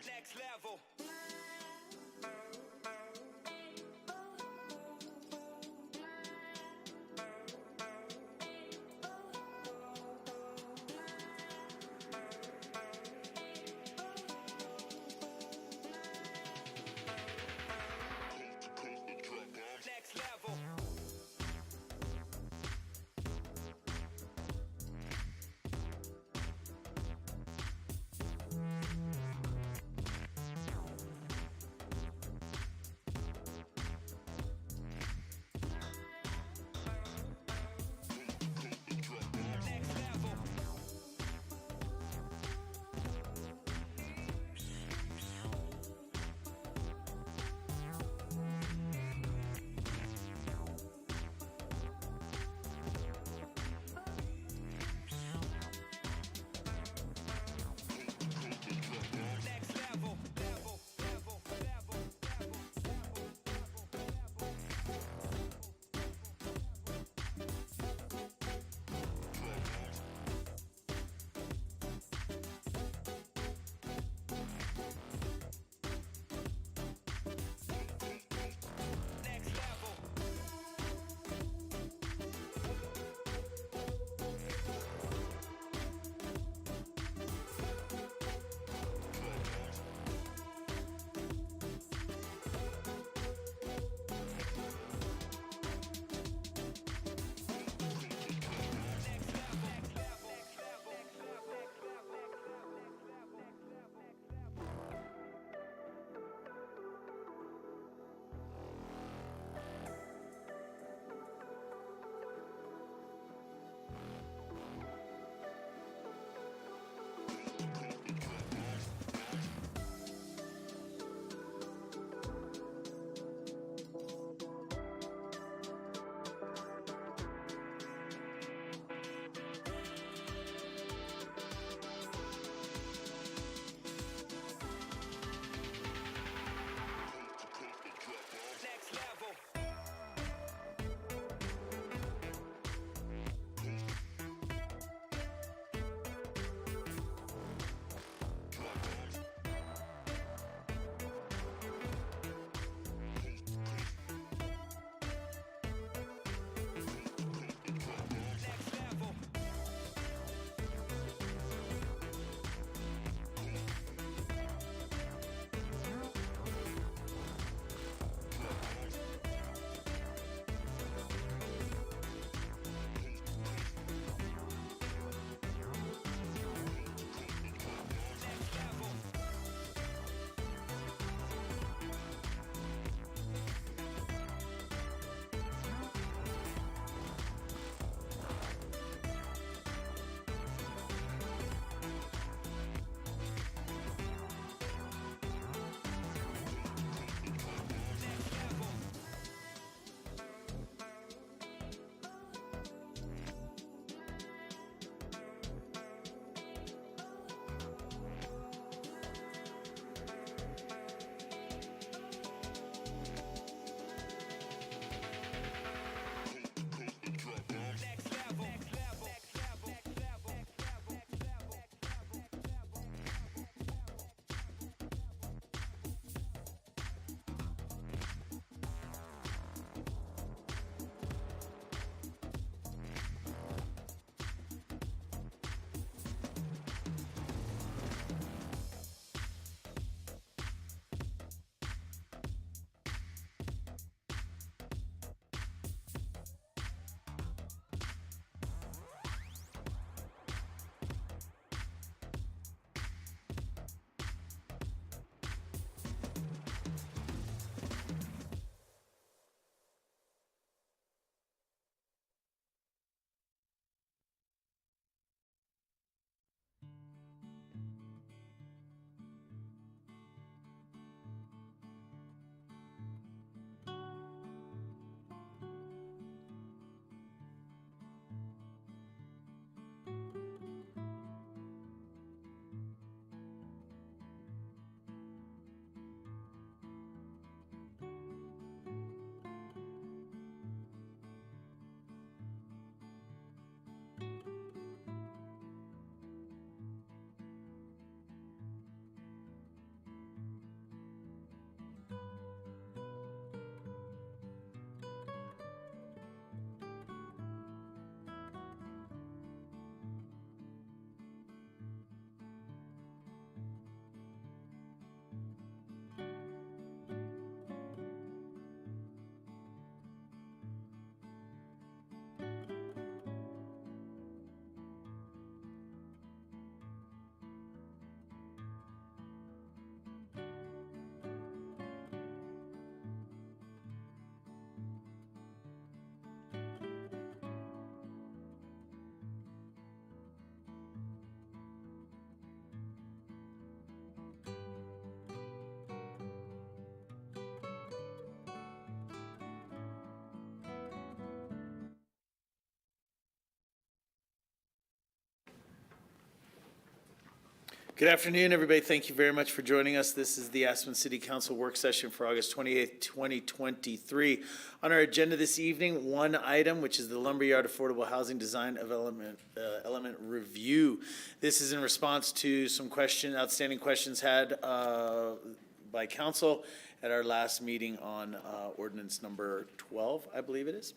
Next level. Next level. Good afternoon, everybody. Thank you very much for joining us. This is the Aspen City Council work session for August 28th, 2023. On our agenda this evening, one item, which is the Lumberyard Affordable Housing Design Element Review. This is in response to some outstanding questions had by council at our last meeting on ordinance number 12, I believe it is.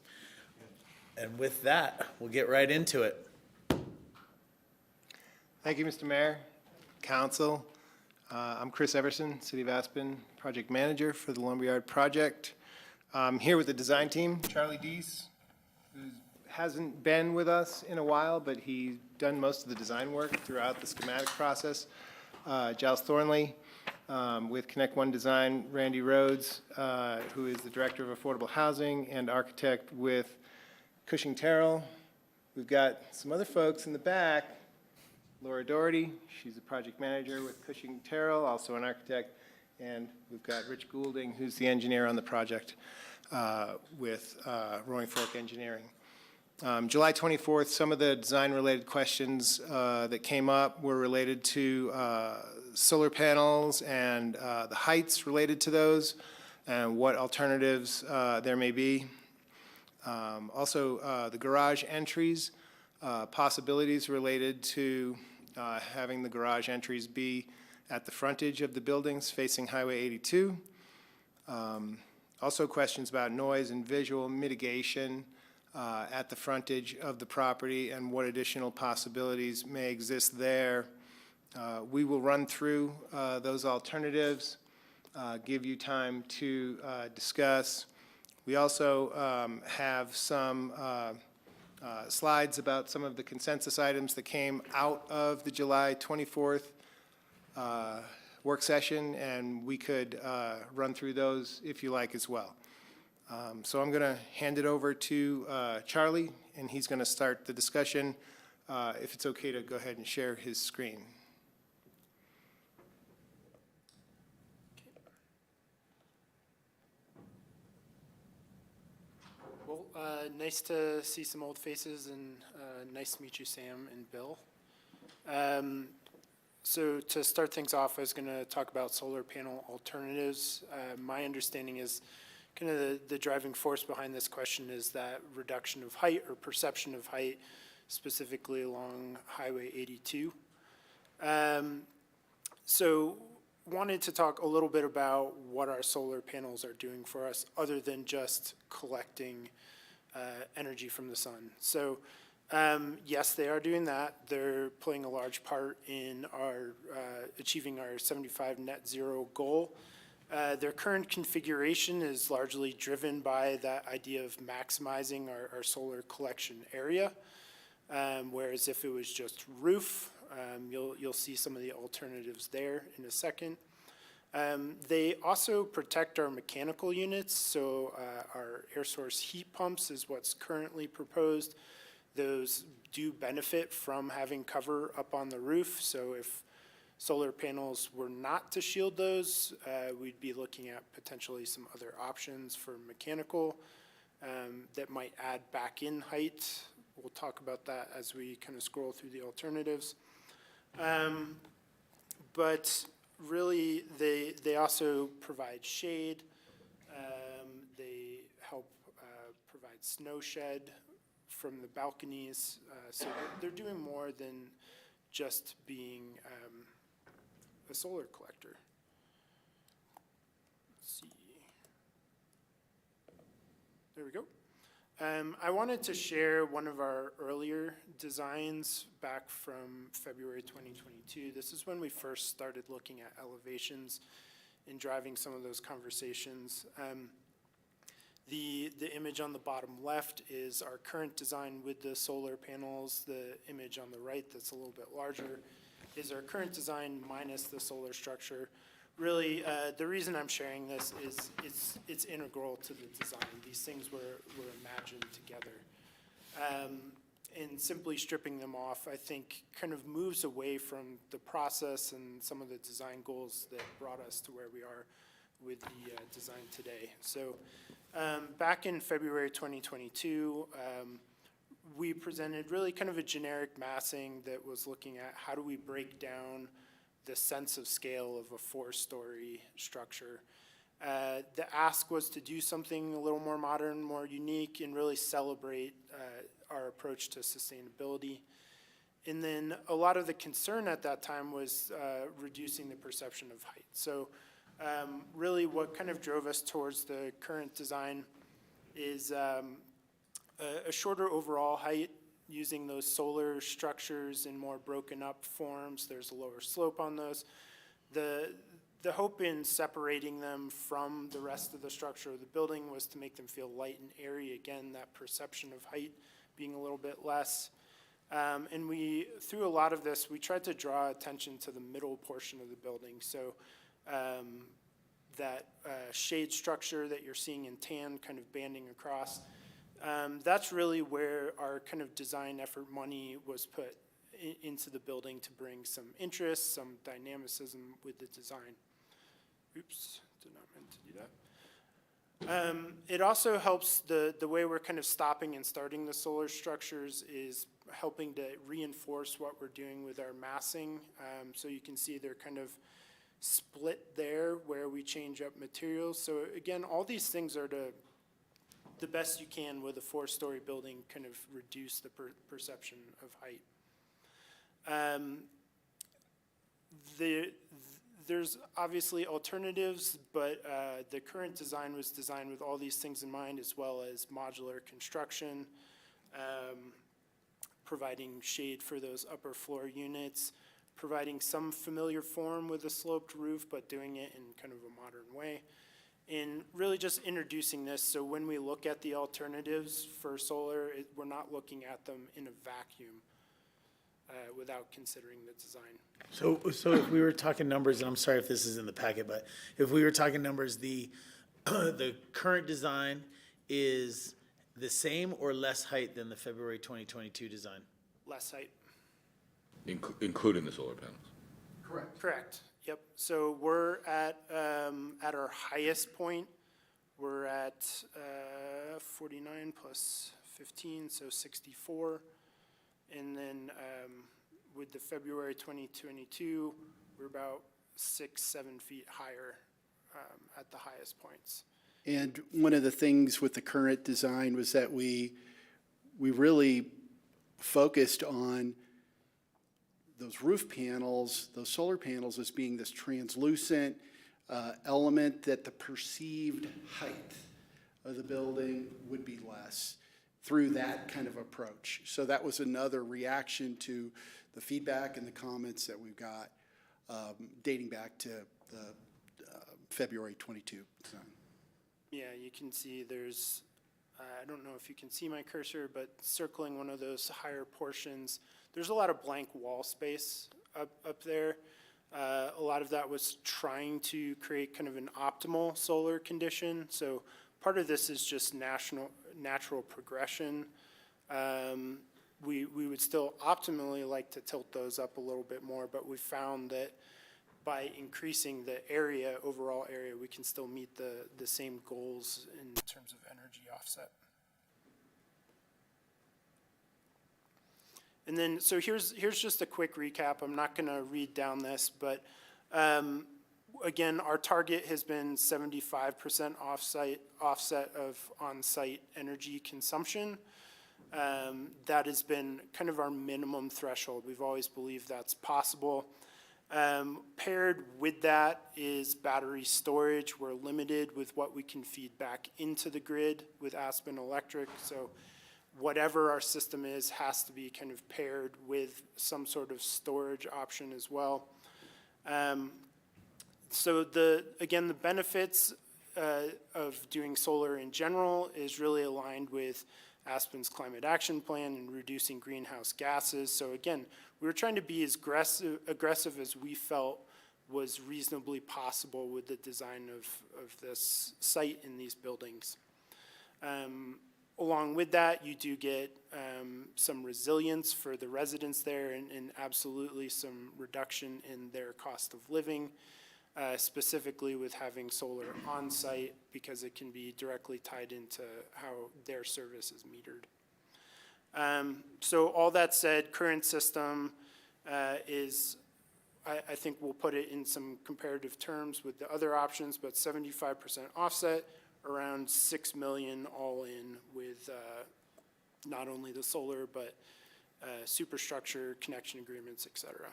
And with that, we'll get right into it. Thank you, Mr. Mayor, Council. I'm Chris Everson, City of Aspen Project Manager for the Lumberyard Project. I'm here with the design team, Charlie Deese, who hasn't been with us in a while, but he's done most of the design work throughout the schematic process. Giles Thornley with Connect One Design, Randy Rhodes, who is the Director of Affordable Housing and architect with Cushing Terrell. We've got some other folks in the back. Laura Doherty, she's a project manager with Cushing Terrell, also an architect. And we've got Rich Goulding, who's the engineer on the project with Roaring Fork Engineering. July 24th, some of the design-related questions that came up were related to solar panels and the heights related to those and what alternatives there may be. Also, the garage entries, possibilities related to having the garage entries be at the frontage of the buildings facing Highway 82. Also questions about noise and visual mitigation at the frontage of the property and what additional possibilities may exist there. We will run through those alternatives, give you time to discuss. We also have some slides about some of the consensus items that came out of the July 24th work session, and we could run through those if you like as well. So I'm going to hand it over to Charlie, and he's going to start the discussion. If it's okay to go ahead and share his screen. Nice to see some old faces, and nice to meet you, Sam and Bill. So to start things off, I was going to talk about solar panel alternatives. My understanding is kind of the driving force behind this question is that reduction of height or perception of height, specifically along Highway 82. So wanted to talk a little bit about what our solar panels are doing for us other than just collecting energy from the sun. So yes, they are doing that. They're playing a large part in our achieving our 75 net zero goal. Their current configuration is largely driven by that idea of maximizing our solar collection area. Whereas if it was just roof, you'll see some of the alternatives there in a second. They also protect our mechanical units, so our air source heat pumps is what's currently proposed. Those do benefit from having cover up on the roof, so if solar panels were not to shield those, we'd be looking at potentially some other options for mechanical that might add back in height. We'll talk about that as we kind of scroll through the alternatives. But really, they also provide shade. They help provide snow shed from the balconies. So they're doing more than just being a solar collector. Let's see. There we go. I wanted to share one of our earlier designs back from February 2022. This is when we first started looking at elevations and driving some of those conversations. The image on the bottom left is our current design with the solar panels. The image on the right that's a little bit larger is our current design minus the solar structure. Really, the reason I'm sharing this is it's integral to the design. These things were imagined together. And simply stripping them off, I think, kind of moves away from the process and some of the design goals that brought us to where we are with the design today. So back in February 2022, we presented really kind of a generic massing that was looking at how do we break down the sense of scale of a 4-story structure. The ask was to do something a little more modern, more unique, and really celebrate our approach to sustainability. And then a lot of the concern at that time was reducing the perception of height. So really what kind of drove us towards the current design is a shorter overall height using those solar structures in more broken up forms. There's a lower slope on those. The hope in separating them from the rest of the structure of the building was to make them feel light and airy. Again, that perception of height being a little bit less. And we, through a lot of this, we tried to draw attention to the middle portion of the building. So that shade structure that you're seeing in tan kind of banding across, that's really where our kind of design effort money was put into the building to bring some interest, some dynamicism with the design. Oops, did not mean to do that. It also helps the way we're kind of stopping and starting the solar structures is helping to reinforce what we're doing with our massing. So you can see they're kind of split there where we change up materials. So again, all these things are to the best you can with a 4-story building kind of reduce the perception of height. There's obviously alternatives, but the current design was designed with all these things in mind, as well as modular construction, providing shade for those upper floor units, providing some familiar form with a sloped roof, but doing it in kind of a modern way. And really just introducing this so when we look at the alternatives for solar, we're not looking at them in a vacuum without considering the design. So if we were talking numbers, and I'm sorry if this is in the packet, but if we were talking numbers, the current design is the same or less height than the February 2022 design? Less height. Including the solar panels? Correct. Yep. So we're at our highest point, we're at 49 plus 15, so 64. And then with the February 2022, we're about 6-7 feet higher at the highest points. And one of the things with the current design was that we really focused on those roof panels, those solar panels, as being this translucent element that the perceived height of the building would be less through that kind of approach. So that was another reaction to the feedback and the comments that we've got dating back to the February 22 design. Yeah, you can see there's, I don't know if you can see my cursor, but circling one of those higher portions, there's a lot of blank wall space up there. A lot of that was trying to create kind of an optimal solar condition. So part of this is just natural progression. We would still optimally like to tilt those up a little bit more, but we found that by increasing the area, overall area, we can still meet the same goals in terms of energy offset. And then, so here's just a quick recap. I'm not going to read down this, but again, our target has been 75% offset of on-site energy consumption. That has been kind of our minimum threshold. We've always believed that's possible. Paired with that is battery storage. We're limited with what we can feed back into the grid with Aspen Electric. So whatever our system is has to be kind of paired with some sort of storage option as well. So again, the benefits of doing solar in general is really aligned with Aspen's climate action plan and reducing greenhouse gases. So again, we were trying to be as aggressive as we felt was reasonably possible with the design of this site in these buildings. Along with that, you do get some resilience for the residents there and absolutely some reduction in their cost of living, specifically with having solar on site because it can be directly tied into how their service is metered. So all that said, current system is I think we'll put it in some comparative terms with the other options, but 75% offset, around 6 million all in with not only the solar, but superstructure, connection agreements, et cetera.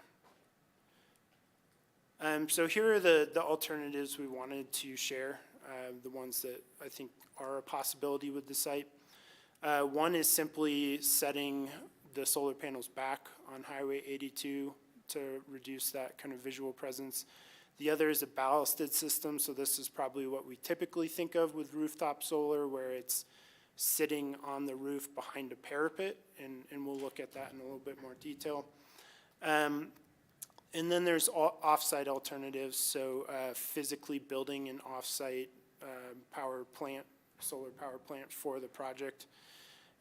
So here are the alternatives we wanted to share, the ones that I think are a possibility with the site. One is simply setting the solar panels back on Highway 82 to reduce that kind of visual presence. The other is a ballasted system, so this is probably what we typically think of with rooftop solar, where it's sitting on the roof behind a parapet, and we'll look at that in a little bit more detail. And then there's off-site alternatives, so physically building an off-site power plant, solar power plant for the project.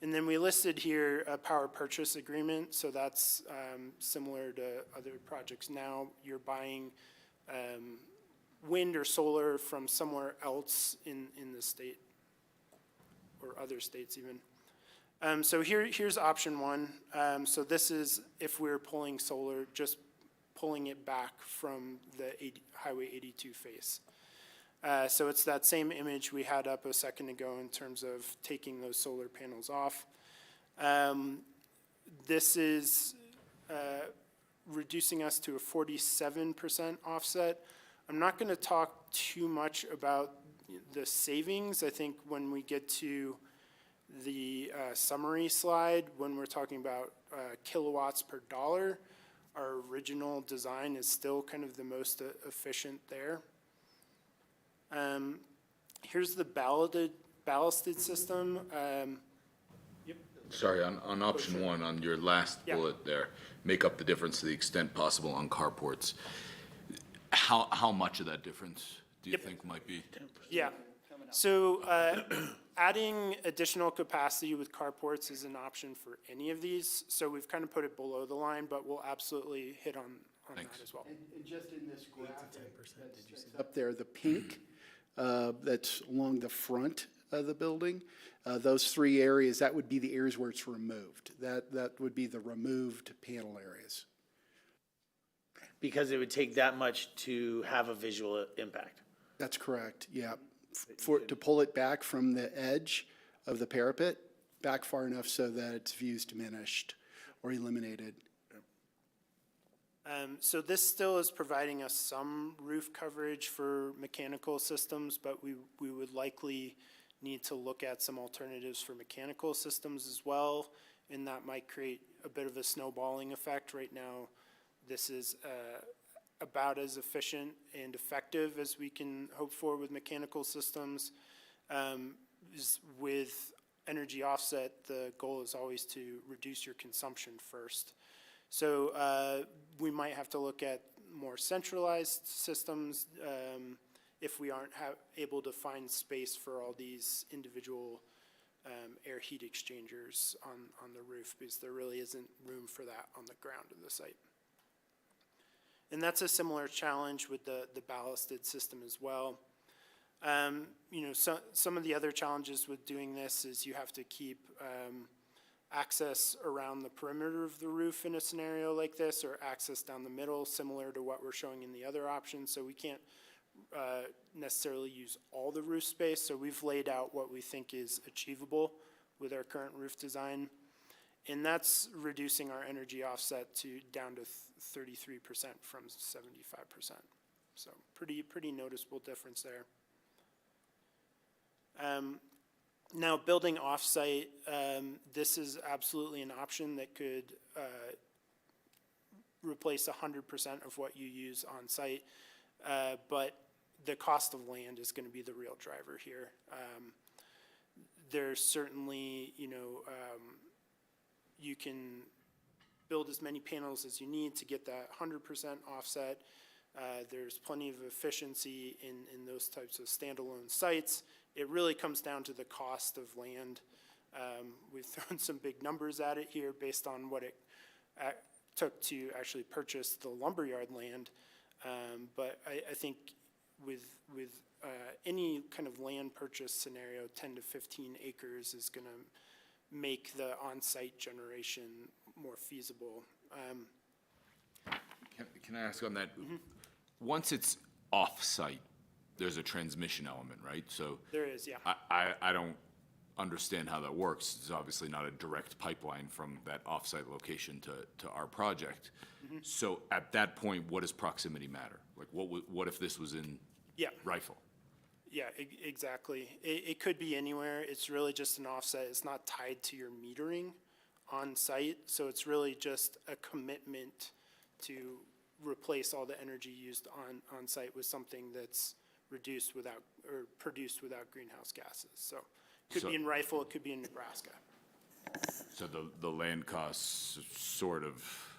And then we listed here a power purchase agreement, so that's similar to other projects now. You're buying wind or solar from somewhere else in the state, or other states even. So here's option one. So this is if we're pulling solar, just pulling it back from the Highway 82 face. So it's that same image we had up a second ago in terms of taking those solar panels off. This is reducing us to a 47% offset. I'm not going to talk too much about the savings. I think when we get to the summary slide, when we're talking about kilowatts per dollar, our original design is still kind of the most efficient there. Here's the ballasted system. Sorry, on option one, on your last bullet there, make up the difference to the extent possible on carports. How much of that difference do you think might be? Yeah. So adding additional capacity with carports is an option for any of these. So we've kind of put it below the line, but we'll absolutely hit on that as well. And just in this graphic that's up there, the pink that's along the front of the building, those three areas, that would be the areas where it's removed. That would be the removed panel areas. Because it would take that much to have a visual impact. That's correct, yeah. To pull it back from the edge of the parapet, back far enough so that its view's diminished or eliminated. So this still is providing us some roof coverage for mechanical systems, but we would likely need to look at some alternatives for mechanical systems as well, and that might create a bit of a snowballing effect. Right now, this is about as efficient and effective as we can hope for with mechanical systems. With energy offset, the goal is always to reduce your consumption first. So we might have to look at more centralized systems if we aren't able to find space for all these individual air heat exchangers on the roof, because there really isn't room for that on the ground of the site. And that's a similar challenge with the ballasted system as well. You know, some of the other challenges with doing this is you have to keep access around the perimeter of the roof in a scenario like this, or access down the middle, similar to what we're showing in the other options. So we can't necessarily use all the roof space. So we've laid out what we think is achievable with our current roof design. And that's reducing our energy offset down to 33% from 75%. So pretty noticeable difference there. Now, building off-site, this is absolutely an option that could replace 100% of what you use on-site, but the cost of land is going to be the real driver here. There's certainly, you know, you can build as many panels as you need to get that 100% offset. There's plenty of efficiency in those types of standalone sites. It really comes down to the cost of land. We've thrown some big numbers at it here based on what it took to actually purchase the Lumberyard land. But I think with any kind of land purchase scenario, 10 to 15 acres is going to make the on-site generation more feasible. Can I ask on that? Once it's off-site, there's a transmission element, right? So There is, yeah. I don't understand how that works. It's obviously not a direct pipeline from that off-site location to our project. So at that point, what does proximity matter? Like, what if this was in Yeah. Rifle? Yeah, exactly. It could be anywhere. It's really just an offset. It's not tied to your metering on site. So it's really just a commitment to replace all the energy used on site with something that's reduced without, or produced without greenhouse gases. So it could So- be in Rifle, it could be in Nebraska. So the land costs sort of,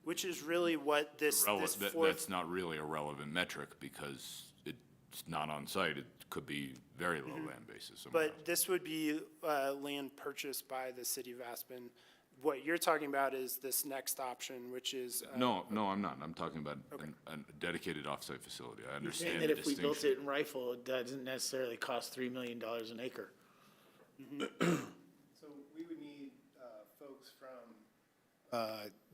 Which is really what this that's fourth, not really a relevant metric because it's not on site. It could be very low land basis. somewhere else. but this would be land purchased by the city of Aspen. What you're talking about is this next option, which is. No, I'm not. I'm talking about a dedicated off-site facility. I understand And the that if we built distinction. it in Rifle, it doesn't necessarily cost $3 million an acre. So we would need folks from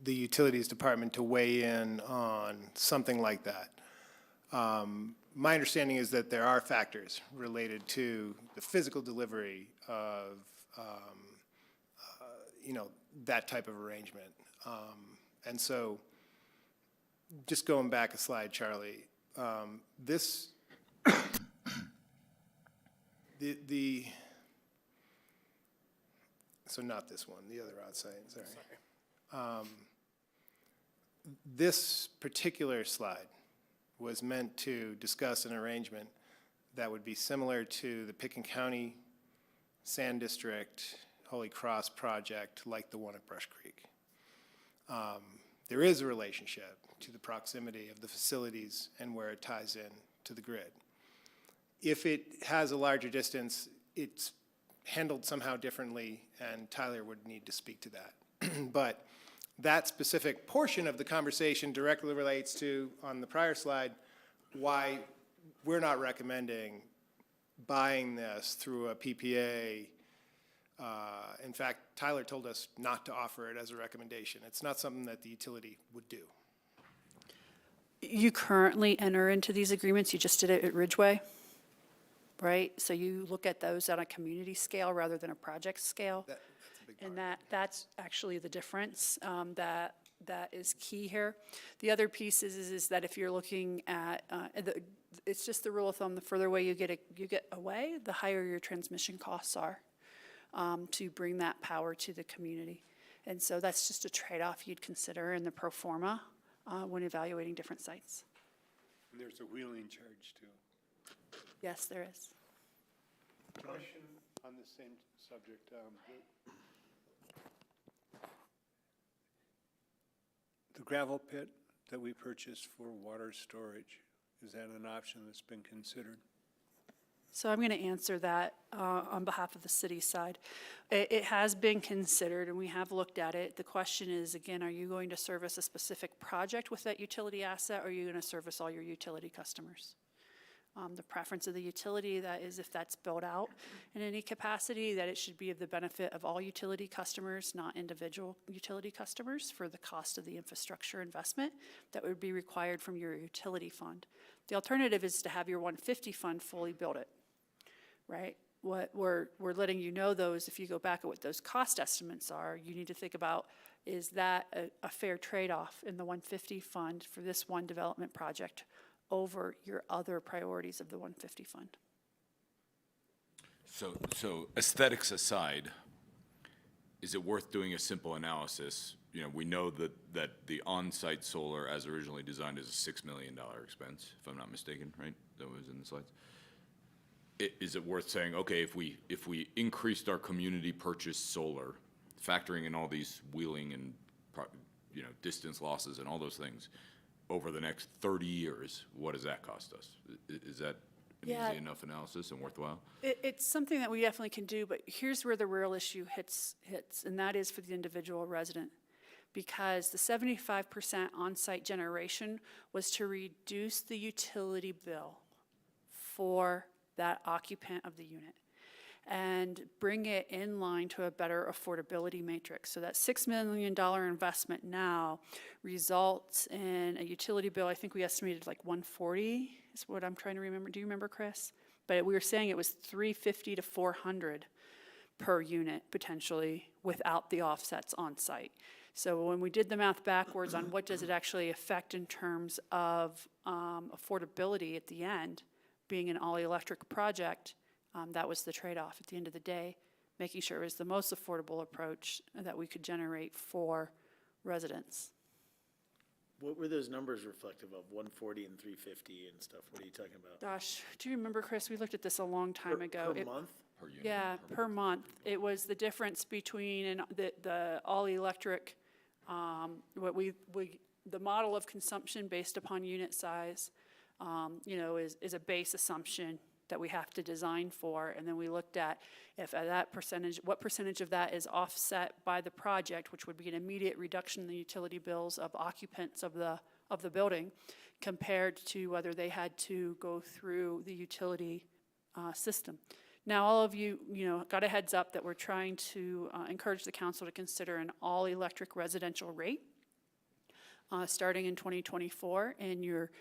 the Utilities Department to weigh in on something like that. My understanding is that there are factors related to the physical delivery of, that type of arrangement. And so, just going back a slide, Charlie, this, so not this one, the other outside, sorry. This particular slide was meant to discuss an arrangement that would be similar to the Picken County Sand District Holy Cross project, like the one at Brush Creek. There is a relationship to the proximity of the facilities and where it ties in to the grid. If it has a larger distance, it's handled somehow differently, and Tyler would need to speak to that. But that specific portion of the conversation directly relates to, on the prior slide, why we're not recommending buying this through a PPA. In fact, Tyler told us not to offer it as a recommendation. It's not something that the utility would do. You currently enter into these agreements, you just did it at Ridgeway, right? So you look at those on a community scale rather than a project scale. That's a big part. And that's actually the difference that is key here. The other piece is that if you're looking at, it's just the rule of thumb, the further away you get away, the higher your transmission costs are to bring that power to the community. And so that's just a trade-off you'd consider in the pro forma when evaluating different sites. And there's a wheeling charge too. Yes, there is. Question on the same subject. The gravel pit that we purchased for water storage, is that an option that's been considered? So I'm going to answer that on behalf of the city side. It has been considered, and we have looked at it. The question is, again, are you going to service a specific project with that utility asset, or are you going to service all your utility customers? The preference of the utility, that is, if that's built out in any capacity, that it should be of the benefit of all utility customers, not individual utility customers, for the cost of the infrastructure investment that would be required from your utility fund. The alternative is to have your 150 fund fully build it, right? What we're letting you know, those, if you go back at what those cost estimates are, you need to think about, is that a fair trade-off in the 150 fund for this one development project over your other priorities of the 150 fund? So aesthetics aside, is it worth doing a simple analysis? You know, we know that the on-site solar as originally designed is a $6 million expense, if I'm not mistaken, right? That was in the slides. Is it worth saying, okay, if we increased our community purchase solar, factoring in all these wheeling and, distance losses and all those things, over the next 30 years, what does that cost us? Is that an Yeah. easy enough analysis and worthwhile? It's something that we definitely can do, but here's where the real issue hits, and that is for the individual resident. Because the 75% on-site generation was to reduce the utility bill for that occupant of the unit. and bring it in line to a better affordability matrix. So that $6 million investment now results in a utility bill, I think we estimated like 140 is what I'm trying to remember. Do you remember, Chris? But we were saying it was 350 to 400 per unit potentially without the offsets on site. So when we did the math backwards on what does it actually affect in terms of affordability at the end, being an all-electric project, that was the trade-off at the end of the day, making sure it was the most affordable approach that we could generate for residents. What were those numbers reflective of, 140 and 350 and stuff? What are you talking about? Gosh, do you remember, Chris? We looked at this a long time ago. Per month? Per unit. Yeah, per month. It was the difference between the all-electric, the model of consumption based upon unit size, is a base assumption that we have to design for. And then we looked at if at that percentage, what percentage of that is offset by the project, which would be an immediate reduction in the utility bills of occupants of the building, compared to whether they had to go through the utility system. Now, all of you, got a heads up that we're trying to encourage the council to consider an all-electric residential rate starting in 2024 in your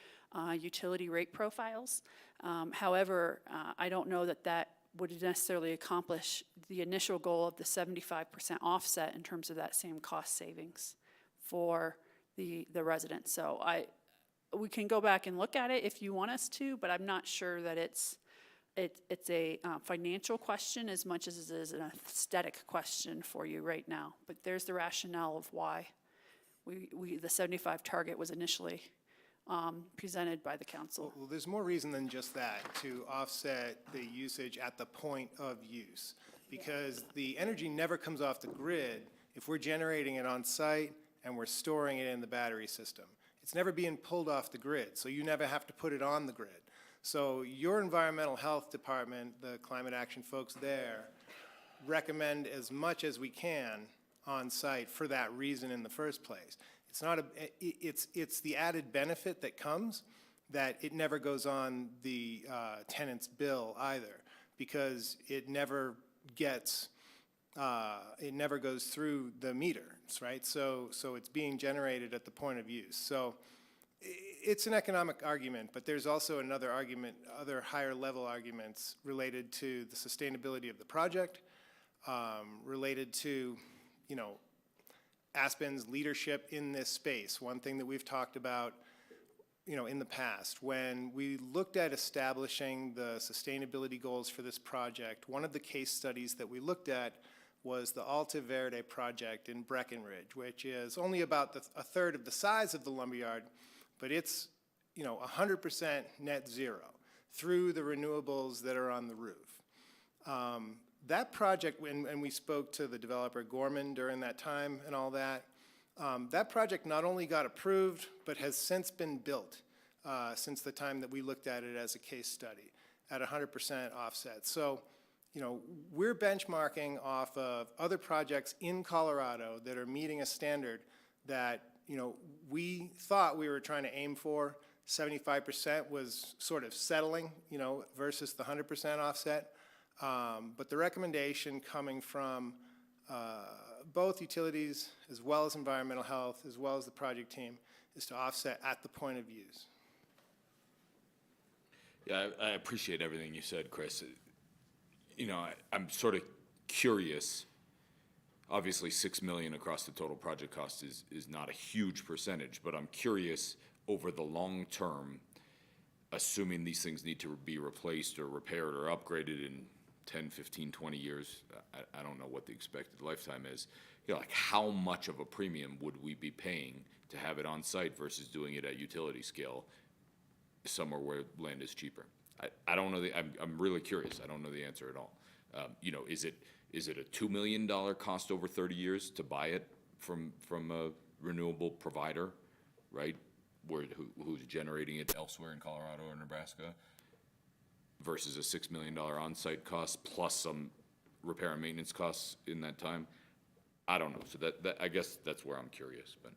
utility rate profiles. However, I don't know that would necessarily accomplish the initial goal of the 75% offset in terms of that same cost savings for the residents. So we can go back and look at it if you want us to, but I'm not sure that it's a financial question as much as it is an aesthetic question for you right now. But there's the rationale of why the 75 target was initially presented by the council. Well, there's more reason than just that to offset the usage at the point of use, because the energy never comes off the grid if we're generating it on site and we're storing it in the battery system. It's never being pulled off the grid, so you never have to put it on the grid. So your environmental health department, the climate action folks there, recommend as much as we can on site for that reason in the first place. It's not it's the added benefit that comes that it never goes on the tenant's bill either, because it never gets it never goes through the meters, right? So it's being generated at the point of use. So it's an economic argument, but there's also another argument, other higher level arguments related to the sustainability of the project, related to, Aspen's leadership in this space. One thing that we've talked about, in the past, when we looked at establishing the sustainability goals for this project, one of the case studies that we looked at was the Alta Verde project in Breckenridge, which is only about a third of the size of the Lumberyard, but it's, 100% net zero through the renewables that are on the roof. That project, and we spoke to the developer Gorman during that time and all that, that project not only got approved, but has since been built since the time that we looked at it as a case study at 100% offset. So, we're benchmarking off of other projects in Colorado that are meeting a standard that, we thought we were trying to aim for. 75% was sort of settling, versus the 100% offset. But the recommendation coming from both utilities, as well as environmental health, as well as the project team, is to offset at the point of use. Yeah, I appreciate everything you said, Chris. I'm sort of curious. Obviously, $6 million across the total project cost is not a huge percentage, but I'm curious over the long term, assuming these things need to be replaced or repaired or upgraded in 10, 15, 20 years, I don't know what the expected lifetime is, how much of a premium would we be paying to have it on site versus doing it at utility scale somewhere where land is cheaper? I don't know. I'm really curious. I don't know the answer at all. Is it a $2 million cost over 30 years to buy it from a renewable provider, right? Who's generating it elsewhere in Colorado or Nebraska, versus a $6 million on-site cost plus some repair and maintenance costs in that time? I don't know. So that I guess that's where I'm curious. But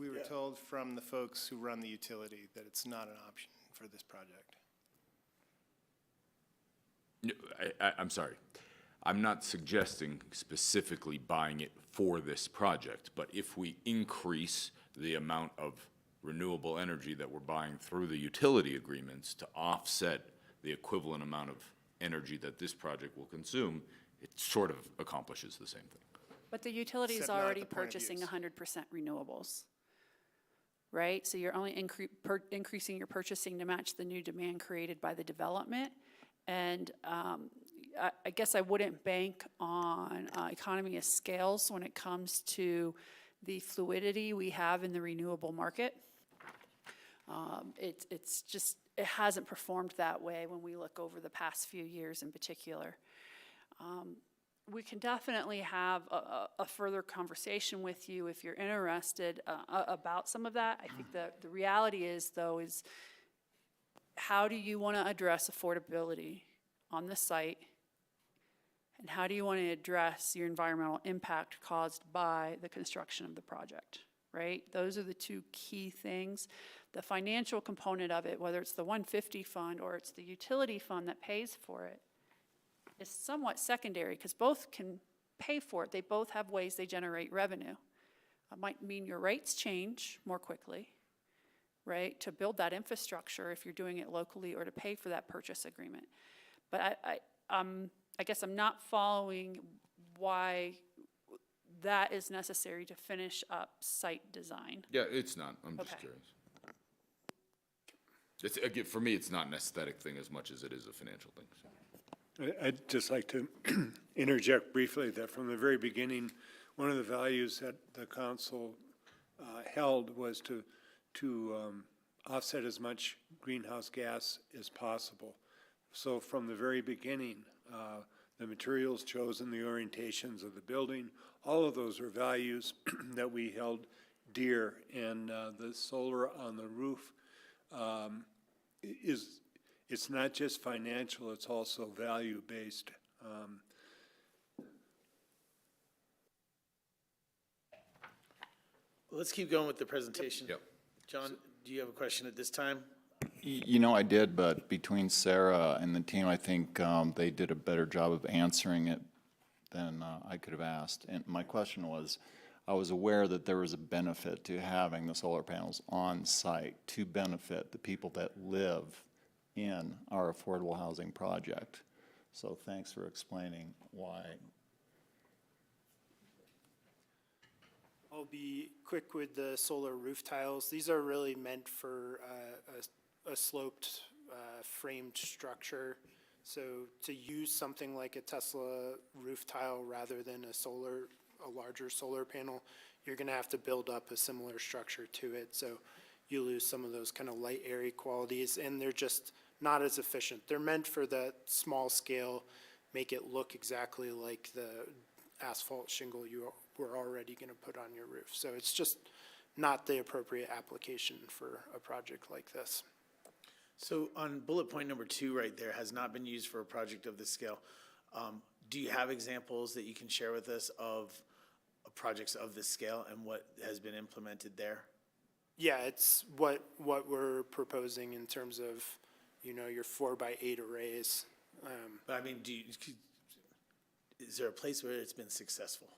We were told from the folks who run the utility that it's not an option for this project. I'm sorry. I'm not suggesting specifically buying it for this project, but if we increase the amount of renewable energy that we're buying through the utility agreements to offset the equivalent amount of energy that this project will consume, it sort of accomplishes the same thing. But the utility is Except not at already the point of purchasing use. 100% renewables, right? So you're only increasing your purchasing to match the new demand created by the development. And I guess I wouldn't bank on economy of scales when it comes to the fluidity we have in the renewable market. It's just, it hasn't performed that way when we look over the past few years in particular. We can definitely have a further conversation with you if you're interested about some of that. I think the reality is, though, is how do you want to address affordability on the site? And how do you want to address your environmental impact caused by the construction of the project, right? Those are the two key things. The financial component of it, whether it's the 150 fund or it's the utility fund that pays for it, is somewhat secondary because both can pay for it. They both have ways they generate revenue. It might mean your rates change more quickly, right, to build that infrastructure if you're doing it locally or to pay for that purchase agreement. But I guess I'm not following why that is necessary to finish up site design. Yeah, it's not. I'm just Okay. curious. It's, again, for me, it's not an aesthetic thing as much as it is a financial thing. So. I'd just like to interject briefly that from the very beginning, one of the values that the council held was to offset as much greenhouse gas as possible. So from the very beginning, the materials chosen, the orientations of the building, all of those are values that we held dear. And the solar on the roof it's not just financial, it's also value-based. Let's keep going with the presentation. Yep. John, do you have a question at this time? You know, I did, but between Sarah and the team, I think they did a better job of answering it than I could have asked. And my question was, I was aware that there was a benefit to having the solar panels on site to benefit the people that live in our affordable housing project. So thanks for explaining why. I'll be quick with the solar roof tiles. These are really meant for a sloped framed structure. So to use something like a Tesla roof tile rather than a larger solar panel, you're going to have to build up a similar structure to it. So you lose some of those kind of light, airy qualities, and they're just not as efficient. They're meant for that small scale, make it look exactly like the asphalt shingle you were already going to put on your roof. So it's just not the appropriate application for a project like this. So on bullet point number 2 right there, has not been used for a project of this scale. Do you have examples that you can share with us of projects of this scale and what has been implemented there? Yeah, it's what we're proposing in terms of, you know, your 4x8 arrays. But I mean, is there a place where it's been successful?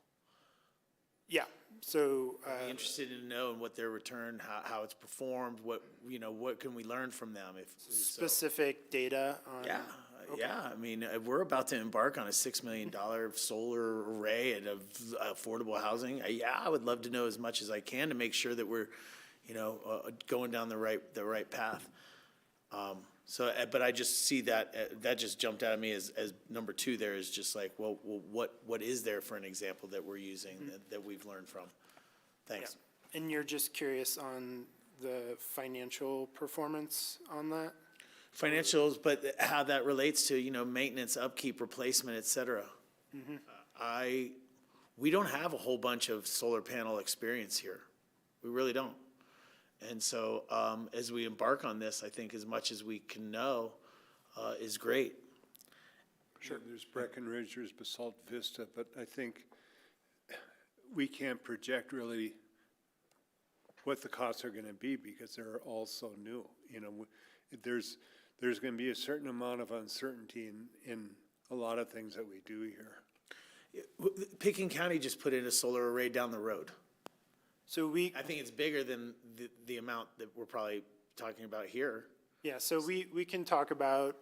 Yeah, so I'd be interested to know in what their return, how it's performed, what can we learn from them if so. specific data on. Yeah, yeah. I mean, we're about to embark on a $6 million solar array and of affordable housing. Yeah, I would love to know as much as I can to make sure that we're, going down the right path. But I just see that just jumped out at me as number 2 there is just like, well, what is there for an example that we're using that we've learned from? Thanks. Yeah. And you're just curious on the financial performance on that? Financials, but how that relates to, maintenance, upkeep, replacement, et cetera. We don't have a whole bunch of solar panel experience here. We really don't. And so as we embark on this, I think as much as we can know is great. Sure. There's Breckenridge, there's Basalt Vista, but I think we can't project really what the costs are going to be because they're all so new. There's going to be a certain amount of uncertainty in a lot of things that we do here. Pickens County just put in a solar array down the road. So we, I think it's bigger than the amount that we're probably talking about here. yeah, so we can talk about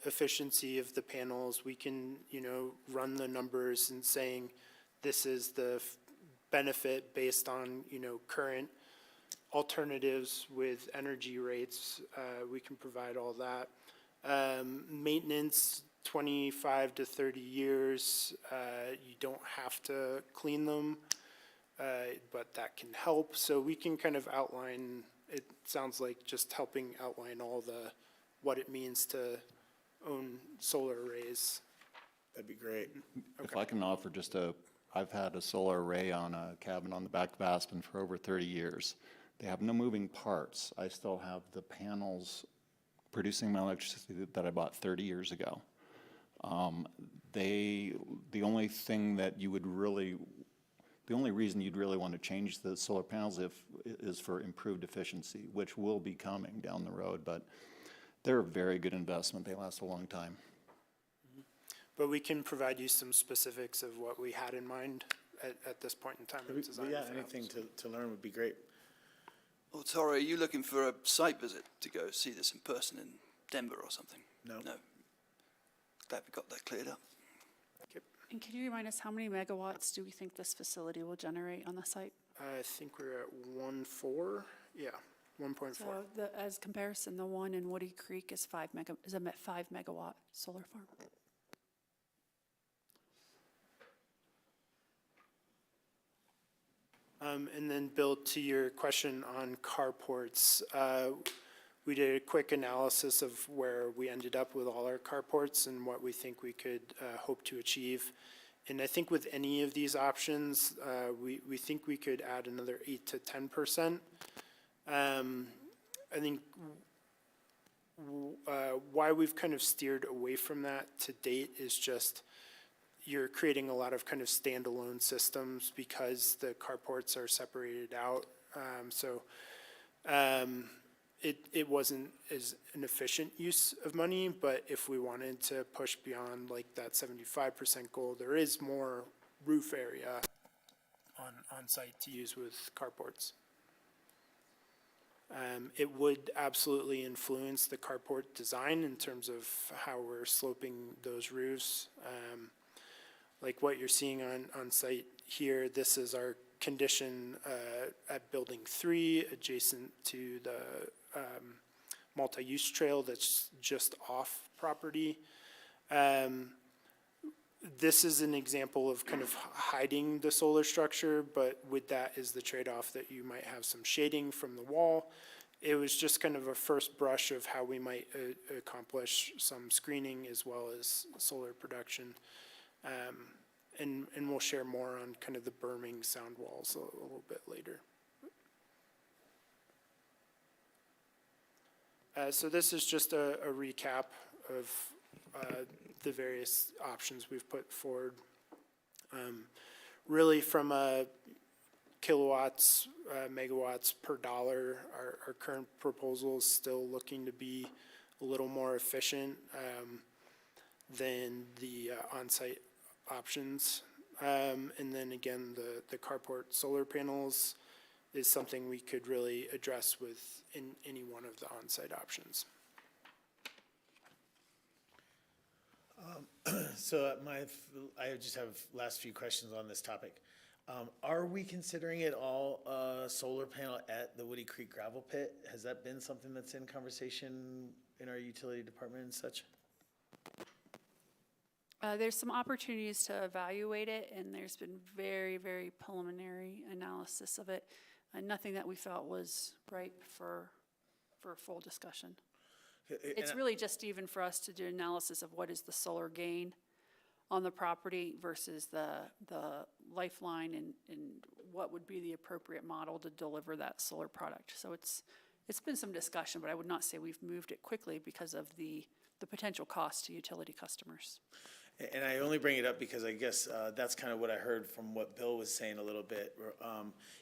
efficiency of the panels. We can, run the numbers and saying this is the benefit based on, current alternatives with energy rates. We can provide all that. Maintenance, 25 to 30 years. You don't have to clean them, but that can help. So we can kind of outline, it sounds like just helping outline all what it means to own solar arrays. That'd be great. If I can offer I've had a solar array on a cabin on the back of Aspen for over 30 years. They have no moving parts. I still have the panels producing my electricity that I bought 30 years ago. The only thing that you would really, the only reason you'd really want to change the solar panels is for improved efficiency, which will be coming down the road, but they're a very good investment. They last a long time. But we can provide you some specifics of what we had in mind at this point in time of design. Yeah, anything to learn would be great. Well, Tara, are you looking for a site visit to go see this in person in Denver or something? No. No. Glad we got that cleared up. And can you remind us how many megawatts do we think this facility will generate on the site? I think we're at 1.4, yeah, 1.4. So as comparison, the one in Woody Creek is a 5 megawatt solar farm. And then, Bill, to your question on carports, we did a quick analysis of where we ended up with all our carports and what we think we could hope to achieve. And I think with any of these options, we think we could add another 8 to 10%. I think why we've kind of steered away from that to date is just you're creating a lot of kind of standalone systems because the carports are separated out. It wasn't as an efficient use of money, but if we wanted to push beyond like that 75% goal, there is more roof area on site to use with carports. It would absolutely influence the carport design in terms of how we're sloping those roofs. Like what you're seeing on site here, this is our condition at Building 3, adjacent to the multi-use trail that's just off property. This is an example of kind of hiding the solar structure, but with that is the trade-off that you might have some shading from the wall. It was just kind of a first brush of how we might accomplish some screening as well as solar production. And we'll share more on kind of the berming sound walls a little bit later. So this is just a recap of the various options we've put forward. Really from kilowatts, megawatts per dollar, our current proposal is still looking to be a little more efficient than the on-site options. And then again, the carport solar panels is something we could really address with any one of the on-site options. So I just have last few questions on this topic. Are we considering it all solar panel at the Woody Creek gravel pit? Has that been something that's in conversation in our utility department and such? There's some opportunities to evaluate it, and there's been very, very preliminary analysis of it, and nothing that we felt was ripe for full discussion. It's really just even for us to do analysis of what is the solar gain on the property versus the lifeline and what would be the appropriate model to deliver that solar product. So it's been some discussion, but I would not say we've moved it quickly because of the potential cost to utility customers. And I only bring it up because I guess that's kind of what I heard from what Bill was saying a little bit,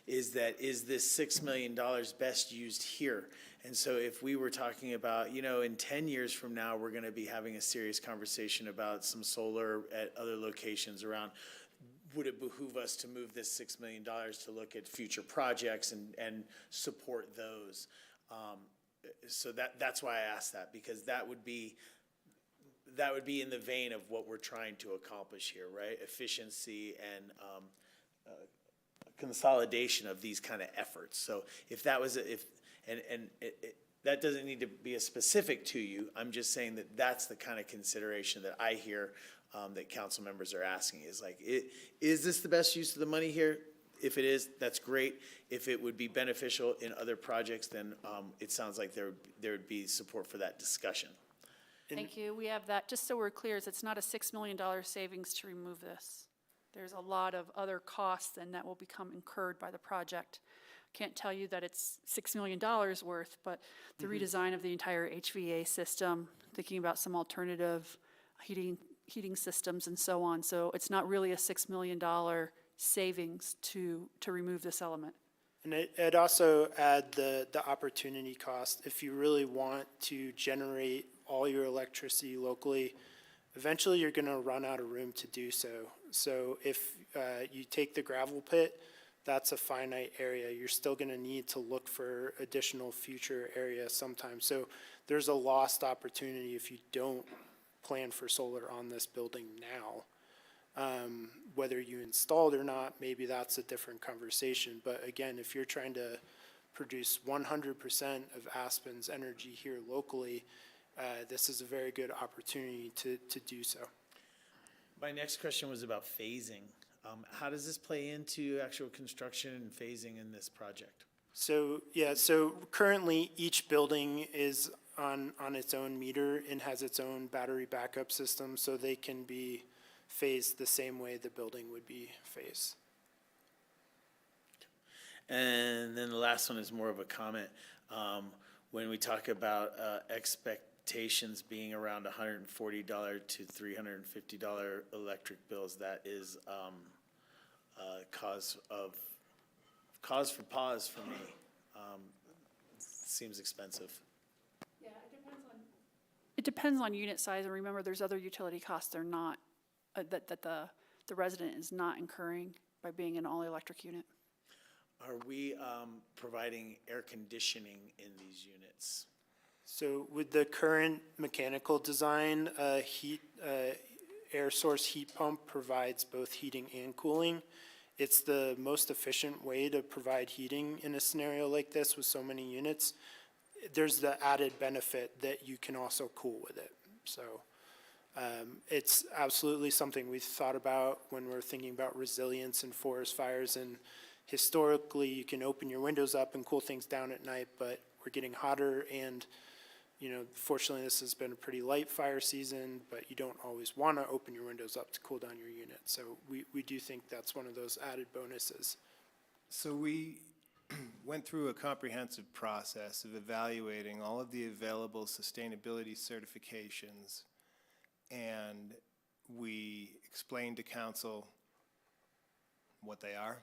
is this $6 million best used here? And so if we were talking about, in 10 years from now, we're going to be having a serious conversation about some solar at other locations around, would it behoove us to move this $6 million to look at future projects and support those? So that's why I asked that, because that would be in the vein of what we're trying to accomplish here, right? Efficiency and consolidation of these kind of efforts. So if that was, that doesn't need to be a specific to you. I'm just saying that that's the kind of consideration that I hear that council members are asking, is like, is this the best use of the money here? If it is, that's great. If it would be beneficial in other projects, then it sounds like there would be support for that discussion. Thank you. We have that, just so we're clear, it's not a $6 million savings to remove this. There's a lot of other costs and that will become incurred by the project. Can't tell you that it's $6 million worth, but the redesign of the entire HVA system, thinking about some alternative heating systems and so on. So it's not really a $6 million savings to remove this element. And it also add the opportunity cost. If you really want to generate all your electricity locally, eventually you're going to run out of room to do so. So if you take the gravel pit, that's a finite area. You're still going to need to look for additional future areas sometime. So there's a lost opportunity if you don't plan for solar on this building now. Whether you installed or not, maybe that's a different conversation. But again, if you're trying to produce 100% of Aspen's energy here locally, this is a very good opportunity to do so. My next question was about phasing. How does this play into actual construction and phasing in this project? So, yeah, so currently each building is on its own meter and has its own battery backup system, so they can be phased the same way the building would be phased. And then the last one is more of a comment. When we talk about expectations being around $140 to $350 electric bills, that is cause for pause for me. Seems expensive. Yeah, it depends on unit size, and remember, there's other utility costs they're not, that the resident is not incurring by being an all-electric unit. Are we providing air conditioning in these units? So with the current mechanical design, air source heat pump provides both heating and cooling. It's the most efficient way to provide heating in a scenario like this with so many units. There's the added benefit that you can also cool with it. So it's absolutely something we've thought about when we're thinking about resilience in forest fires. And historically, you can open your windows up and cool things down at night, but we're getting hotter, and fortunately this has been a pretty light fire season, but you don't always want to open your windows up to cool down your unit. So we do think that's one of those added bonuses. So we went through a comprehensive process of evaluating all of the available sustainability certifications, and we explained to council what they are,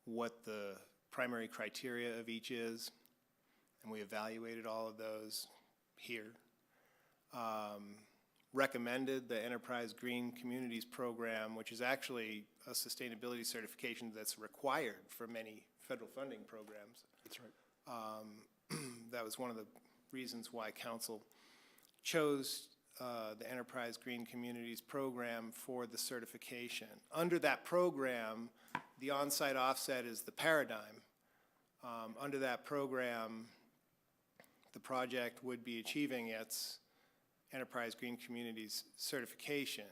what the primary criteria of each is, and we evaluated all of those here. Recommended the Enterprise Green Communities Program, which is actually a sustainability certification that's required for many federal funding programs. That's right. That was one of the reasons why council chose the Enterprise Green Communities Program for the certification. Under that program, the on-site offset is the paradigm. Under that program, the project would be achieving its Enterprise Green Communities certification.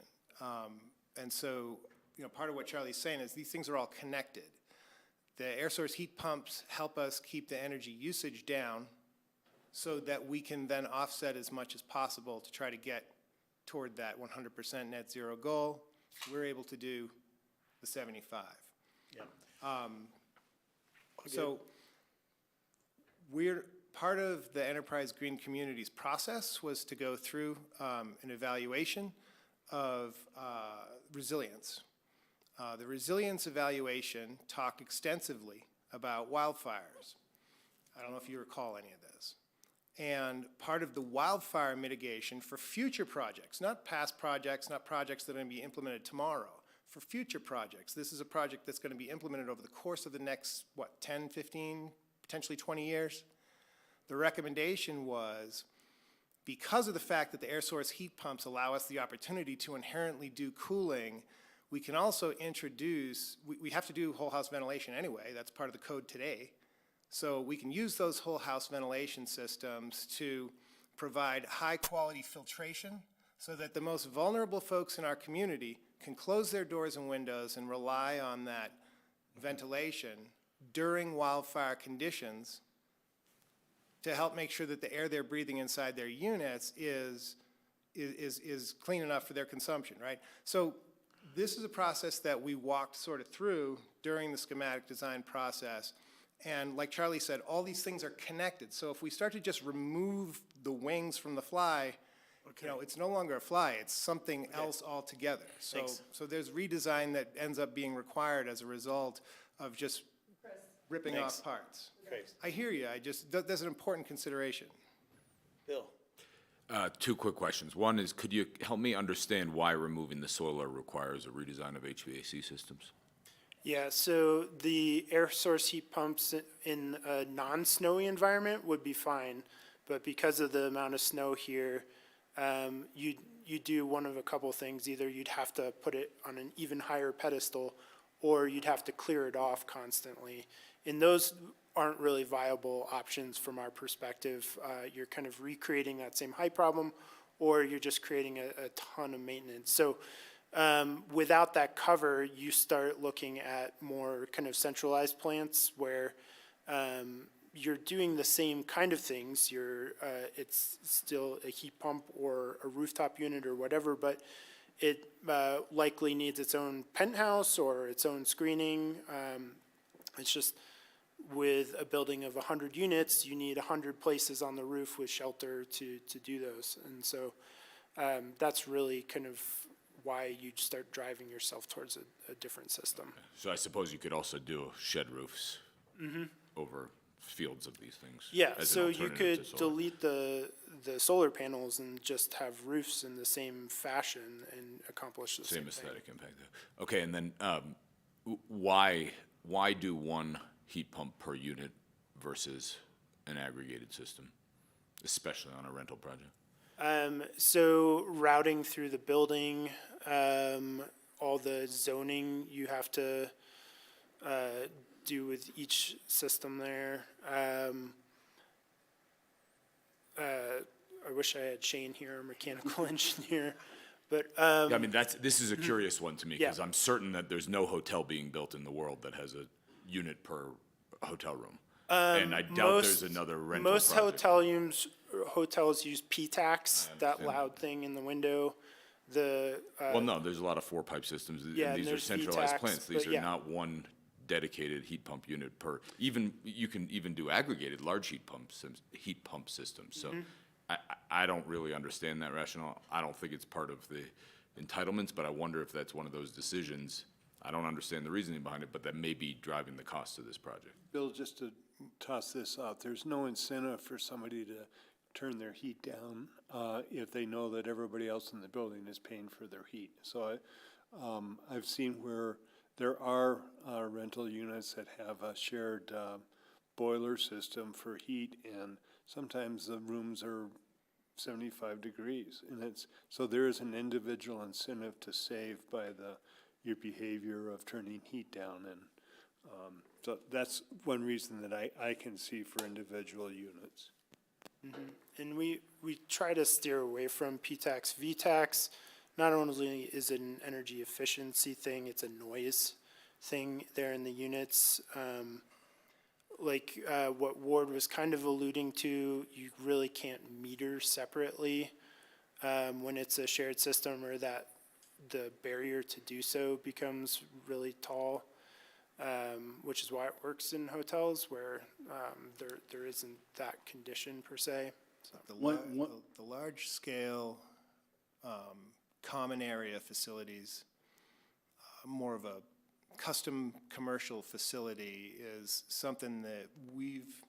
And so, part of what Charlie's saying is these things are all connected. The air source heat pumps help us keep the energy usage down so that we can then offset as much as possible to try to get toward that 100% net zero goal. We're able to do the 75. Yeah. So we're part of the Enterprise Green Communities process was to go through an evaluation of resilience. The resilience evaluation talked extensively about wildfires. I don't know if you recall any of this. And part of the wildfire mitigation for future projects, not past projects, not projects that are going to be implemented tomorrow, for future projects. This is a project that's going to be implemented over the course of the next, 10, 15, potentially 20 years. The recommendation was, because of the fact that the air source heat pumps allow us the opportunity to inherently do cooling, we can also introduce, we have to do whole house ventilation anyway, that's part of the code today. So we can use those whole house ventilation systems to provide high quality filtration so that the most vulnerable folks in our community can close their doors and windows and rely on that ventilation during wildfire conditions to help make sure that the air they're breathing inside their units is clean enough for their consumption, right? So this is a process that we walked sort of through during the schematic design process. And like Charlie said, all these things are connected. So if we start to just remove the wings from the fly, it's no longer a fly, it's something else altogether. So, so there's redesign that ends up being required as a result of just ripping off parts. I hear you, that's an important consideration. Bill? Two quick questions. One is, could you help me understand why removing the solar requires a redesign of HVAC systems? Yeah, so the air source heat pumps in a non-snowy environment would be fine, but because of the amount of snow here, you do one of a couple things. Either you'd have to put it on an even higher pedestal, or you'd have to clear it off constantly. And those aren't really viable options from our perspective. You're kind of recreating that same height problem, or you're just creating a ton of maintenance. So without that cover, you start looking at more kind of centralized plants where you're doing the same kind of things. It's still a heat pump or a rooftop unit or whatever, but it likely needs its own penthouse or its own screening. It's just with a building of 100 units, you need 100 places on the roof with shelter to do those. And so that's really kind of why you start driving yourself towards a different system. So I suppose you could also do shed roofs over fields of these things. Yeah, as an so you alternative could to solar. delete the solar panels and just have roofs in the same fashion and accomplish the same thing. Aesthetic impact. Okay, and then why do one heat pump per unit versus an aggregated system, especially on a rental project? So routing through the building, all the zoning you have to do with each system there. I wish I had Shane here, our mechanical engineer, but Yeah, I mean, this is a curious one to me, because Yeah. I'm certain that there's no hotel being built in the world that has a unit per hotel room. And I doubt there's another rental most project. hotels use P-tax, that understand. loud thing in the window. Well, no, there's a lot of four-pipe systems, and Yeah, and these are there's centralized VTAX, plants. These but are yeah. not one dedicated heat pump unit per, you can even do aggregated large heat pump systems. So Mm-hmm. I don't really understand that rationale. I don't think it's part of the entitlements, but I wonder if that's one of those decisions. I don't understand the reasoning behind it, but that may be driving the cost of this project. Bill, just to toss this out, there's no incentive for somebody to turn their heat down if they know that everybody else in the building is paying for their heat. So I've seen where there are rental units that have a shared boiler system for heat, and sometimes the rooms are 75 degrees. And so there is an individual incentive to save by your behavior of turning heat down. And so that's one reason that I can see for individual units. And we try to steer away from P-tax. V-tax, not only is it an energy efficiency thing, it's a noise thing there in the units. Like what Ward was kind of alluding to, you really can't meter separately when it's a shared system, or that the barrier to do so becomes really tall. which is why it works in hotels where there isn't that condition per se. So. The large-scale common area facilities, more of a custom commercial facility is something that we've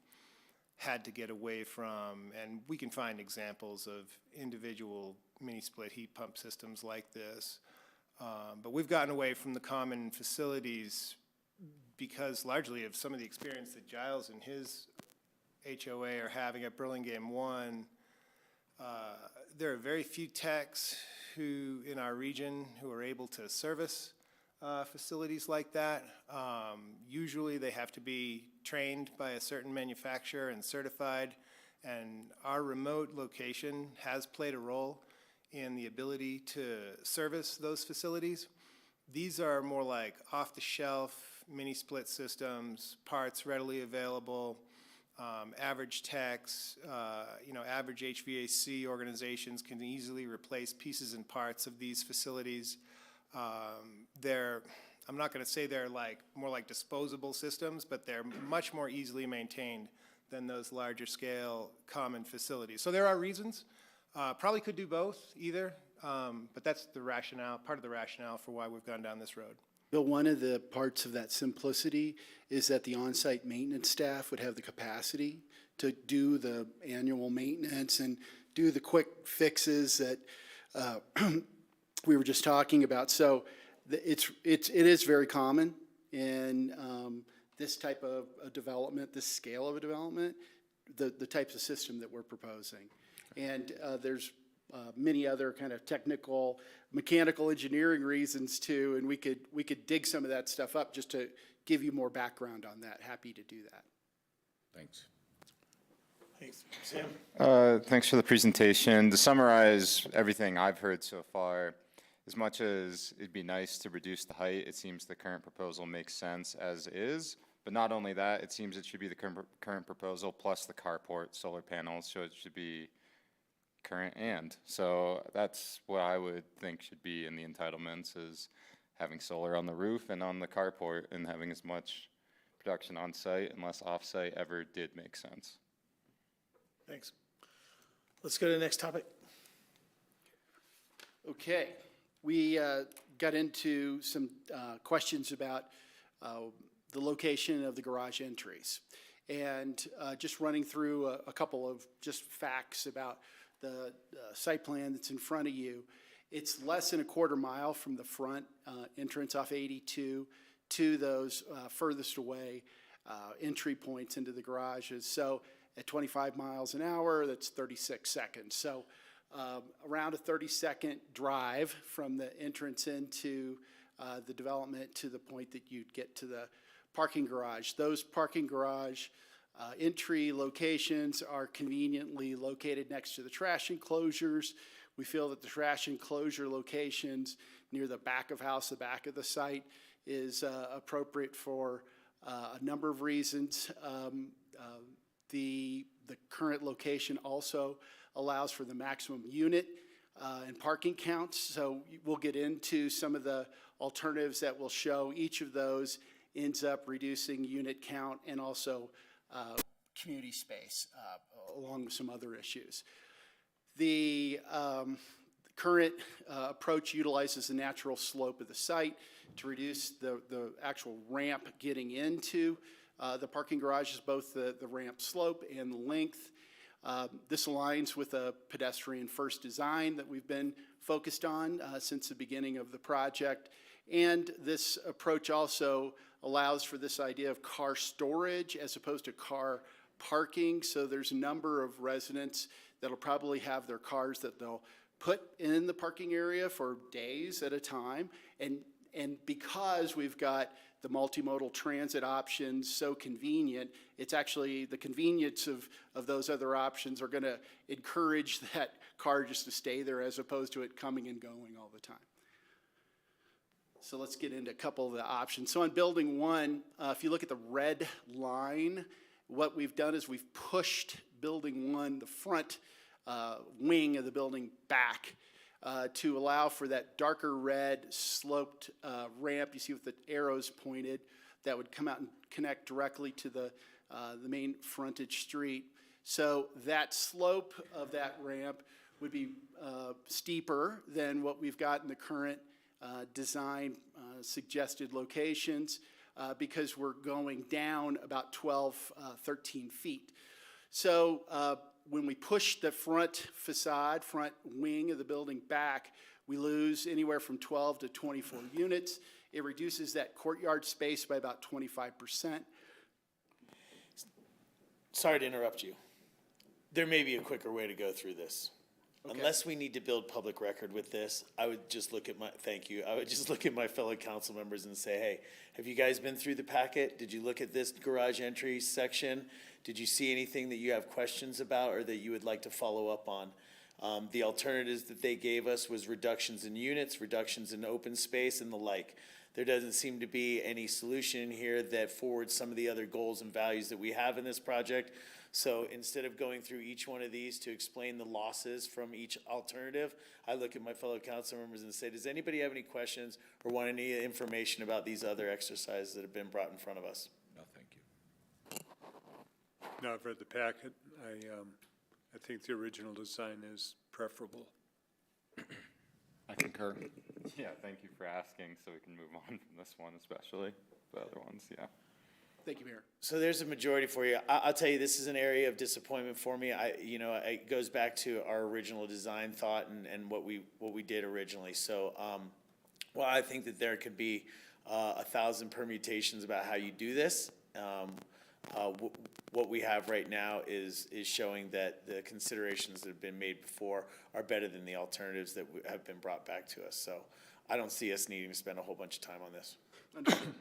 had to get away from, and we can find examples of individual mini-split heat pump systems like this. But we've gotten away from the common facilities because largely of some of the experience that Giles and his HOA are having at Burlingame 1. There are very few techs who, in our region, who are able to service facilities like that. Usually they have to be trained by a certain manufacturer and certified, and our remote location has played a role in the ability to service those facilities. These are more like off-the-shelf mini-split systems, parts readily available, average techs, average HVAC organizations can easily replace pieces and parts of these facilities. I'm not going to say they're more like disposable systems, but they're much more easily maintained than those larger scale common facilities. So there are reasons. Probably could do both either, but that's the rationale, part of the rationale for why we've gone down this road. Bill, one of the parts of that simplicity is that the on-site maintenance staff would have the capacity to do the annual maintenance and do the quick fixes that we were just talking about. So it is very common in this type of a development, this scale of a development, the types of system that we're proposing. And there's many other kind of technical, mechanical engineering reasons too, and we could dig some of that stuff up just to give you more background on that. Happy to do that. Thanks. Thanks. Sam? Thanks for the presentation. To summarize everything I've heard so far, as much as it'd be nice to reduce the height, it seems the current proposal makes sense as is. But not only that, it seems it should be the current proposal plus the carport solar panels, so it should be current and. So that's what I would think should be in the entitlements, is having solar on the roof and on the carport and having as much production on site unless off site ever did make sense. Thanks. Let's go to the next topic. Okay, we got into some questions about the location of the garage entries. And just running through a couple of just facts about the site plan that's in front of you. It's less than a quarter mile from the front entrance off 82 to those furthest away entry points into the garages. So at 25 miles an hour, that's 36 seconds. So around a 30-second drive from the entrance into the development to the point that you'd get to the parking garage. Those parking garage entry locations are conveniently located next to the trash enclosures. We feel that the trash enclosure locations near the back of house, the back of the site, is appropriate for a number of reasons. The current location also allows for the maximum unit and parking counts. So we'll get into some of the alternatives that will show each of those ends up reducing unit count and also community space, along with some other issues. The current approach utilizes the natural slope of the site to reduce the actual ramp getting into the parking garages, both the ramp slope and the length. This aligns with a pedestrian first design that we've been focused on since the beginning of the project. And this approach also allows for this idea of car storage as opposed to car parking. So there's a number of residents that'll probably have their cars that they'll put in the parking area for days at a time. And because we've got the multimodal transit options so convenient, it's actually the convenience of those other options are going to encourage that car just to stay there as opposed to it coming and going all the time. So let's get into a couple of the options. So on building one, if you look at the red line, what we've done is we've pushed building one, the front wing of the building back to allow for that darker red sloped ramp you see with the arrows pointed. that would come out and connect directly to the main frontage street. So that slope of that ramp would be steeper than what we've got in the current design suggested locations because we're going down about 12, 13 feet. So when we push the front facade, front wing of the building back, we lose anywhere from 12 to 24 units. It reduces that courtyard space by about 25%. Sorry to interrupt you. There may be a quicker way to go through this. Okay. Unless we need to build public record with this, I would just look at I would just look at my fellow council members and say, hey, have you guys been through the packet? Did you look at this garage entry section? Did you see anything that you have questions about or that you would like to follow up on? The alternatives that they gave us was reductions in units, reductions in open space, and the like. There doesn't seem to be any solution here that forwards some of the other goals and values that we have in this project. So instead of going through each one of these to explain the losses from each alternative, I look at my fellow council members and say, does anybody have any questions or want any information about these other exercises that have been brought in front of us? No, thank you. Now I've read the packet. I think the original design is preferable. I concur. Yeah, thank you for asking, so we can move on from this one especially, the other ones, yeah. Thank you, Mayor. So there's a majority for you. I'll tell you, this is an area of disappointment for me. It goes back to our original design thought and what we did originally. So, well, I think that there could be 1,000 permutations about how you do this. What we have right now is showing that the considerations that have been made before are better than the alternatives that have been brought back to us. So I don't see us needing to spend a whole bunch of time on this. Understood.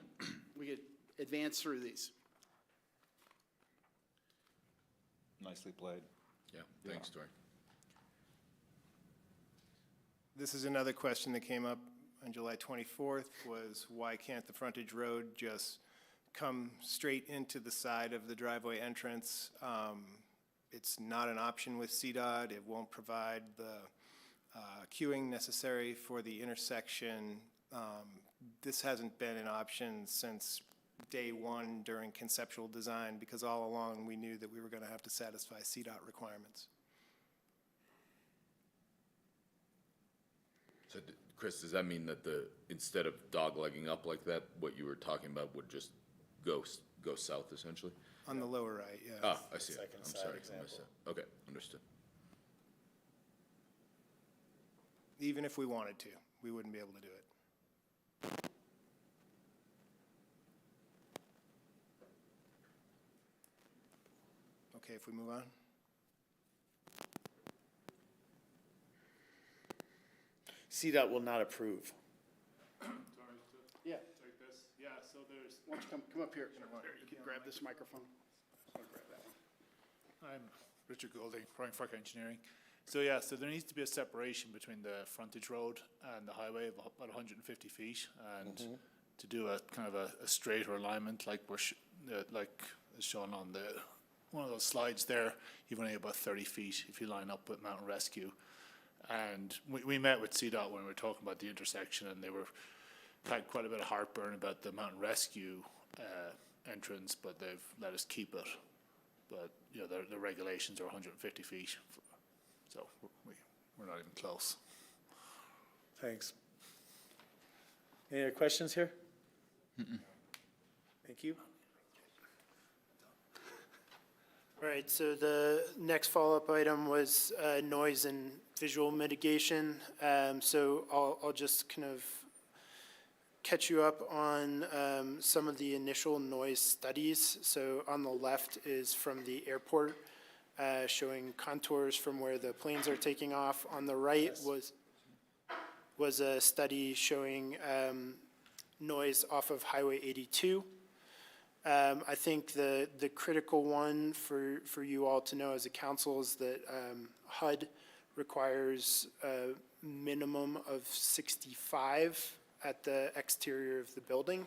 We could advance through these. Nicely played. Yeah, thanks, Tori. This is another question that came up on July 24th, was why can't the frontage road just come straight into the side of the driveway entrance? It's not an option with CDOT. It won't provide the queuing necessary for the intersection. This hasn't been an option since day one during conceptual design, because all along we knew that we were going to have to satisfy CDOT requirements. So, Chris, does that mean that instead of dog-legging up like that, what you were talking about would just go south essentially? On the lower right, yeah. Ah, I see. Second I'm side sorry. I example. missed that. Okay, understood. Even if we wanted to, we wouldn't be able to do it. Okay, if we move on. CDOT will not approve. Yeah, Take this. Yeah, so there's, why don't you come up here? You can grab this microphone. Grab that one. I'm Richard Goulding, Roaring Fork Engineering. So yeah, so there needs to be a separation between the frontage road and the highway of about 150 feet. And to do a kind of a straighter alignment like like is shown on one of those slides there, you've only about 30 feet if you line up with Mountain Rescue. And we met with CDOT when we were talking about the intersection, and they had quite a bit of heartburn about the Mountain Rescue entrance, but they've let us keep it. But, you know, the regulations are 150 feet, so we're not even close. Thanks. Any other questions here? Thank you. All right, so the next follow-up item was noise and visual mitigation. So I'll just kind of catch you up on some of the initial noise studies. So on the left is from the airport, showing contours from where the planes are taking off. On the right was a study showing noise off of Highway 82. I think the critical one for you all to know as a council is that HUD requires a minimum of 65 at the exterior of the building.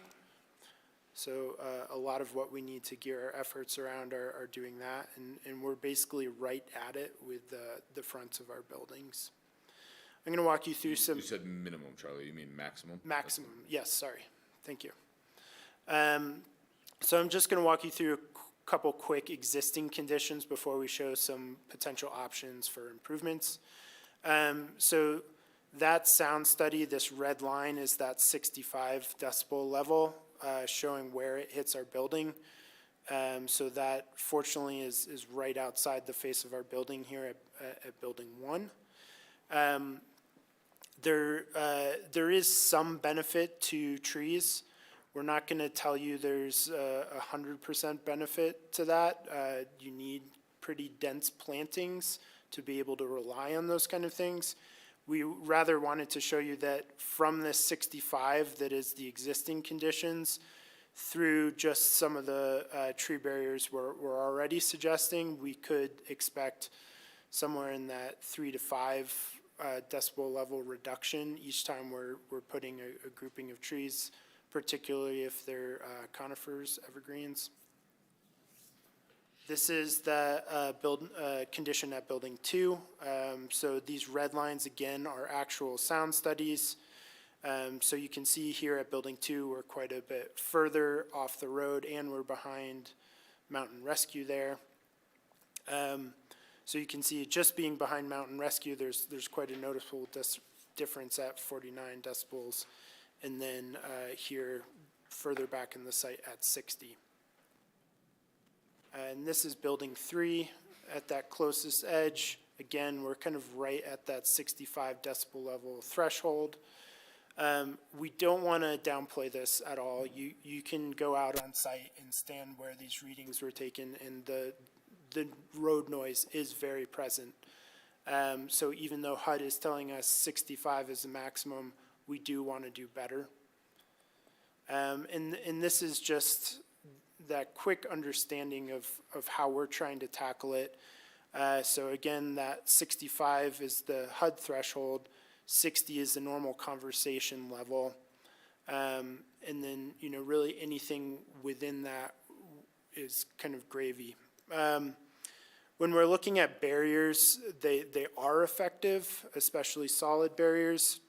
So a lot of what we need to gear our efforts around are doing that, and we're basically right at it with the fronts of our buildings. I'm going to walk you through some. You said minimum, Charlie. You mean maximum? Maximum, yes, sorry. Thank you. So I'm just going to walk you through a couple quick existing conditions before we show some potential options for improvements. So that sound study, this red line is that 65 decibel level, showing where it hits our building. So that fortunately is right outside the face of our building here at Building 1. There is some benefit to trees. We're not going to tell you there's 100% benefit to that. You need pretty dense plantings to be able to rely on those kind of things. We rather wanted to show you that from this 65 that is the existing conditions through just some of the tree barriers we're already suggesting, we could expect somewhere in that 3 to 5 decibel level reduction each time we're putting a grouping of trees, particularly if they're conifers, evergreens. This is the condition at Building 2. So these red lines, again, are actual sound studies. So you can see here at Building 2, we're quite a bit further off the road, and we're behind Mountain Rescue there. So you can see just being behind Mountain Rescue, there's quite a noticeable difference at 49 decibels. And then here, further back in the site at 60. And this is Building 3 at that closest edge. Again, we're kind of right at that 65 decibel level threshold. We don't want to downplay this at all. You can go out on site and stand where these readings were taken, and the road noise is very present. So even though HUD is telling us 65 is the maximum, we do want to do better. And this is just that quick understanding of how we're trying to tackle it. So again, that 65 is the HUD threshold, 60 is the normal conversation level. And then, really anything within that is kind of gravy. When we're looking at barriers, they are effective, especially solid barriers.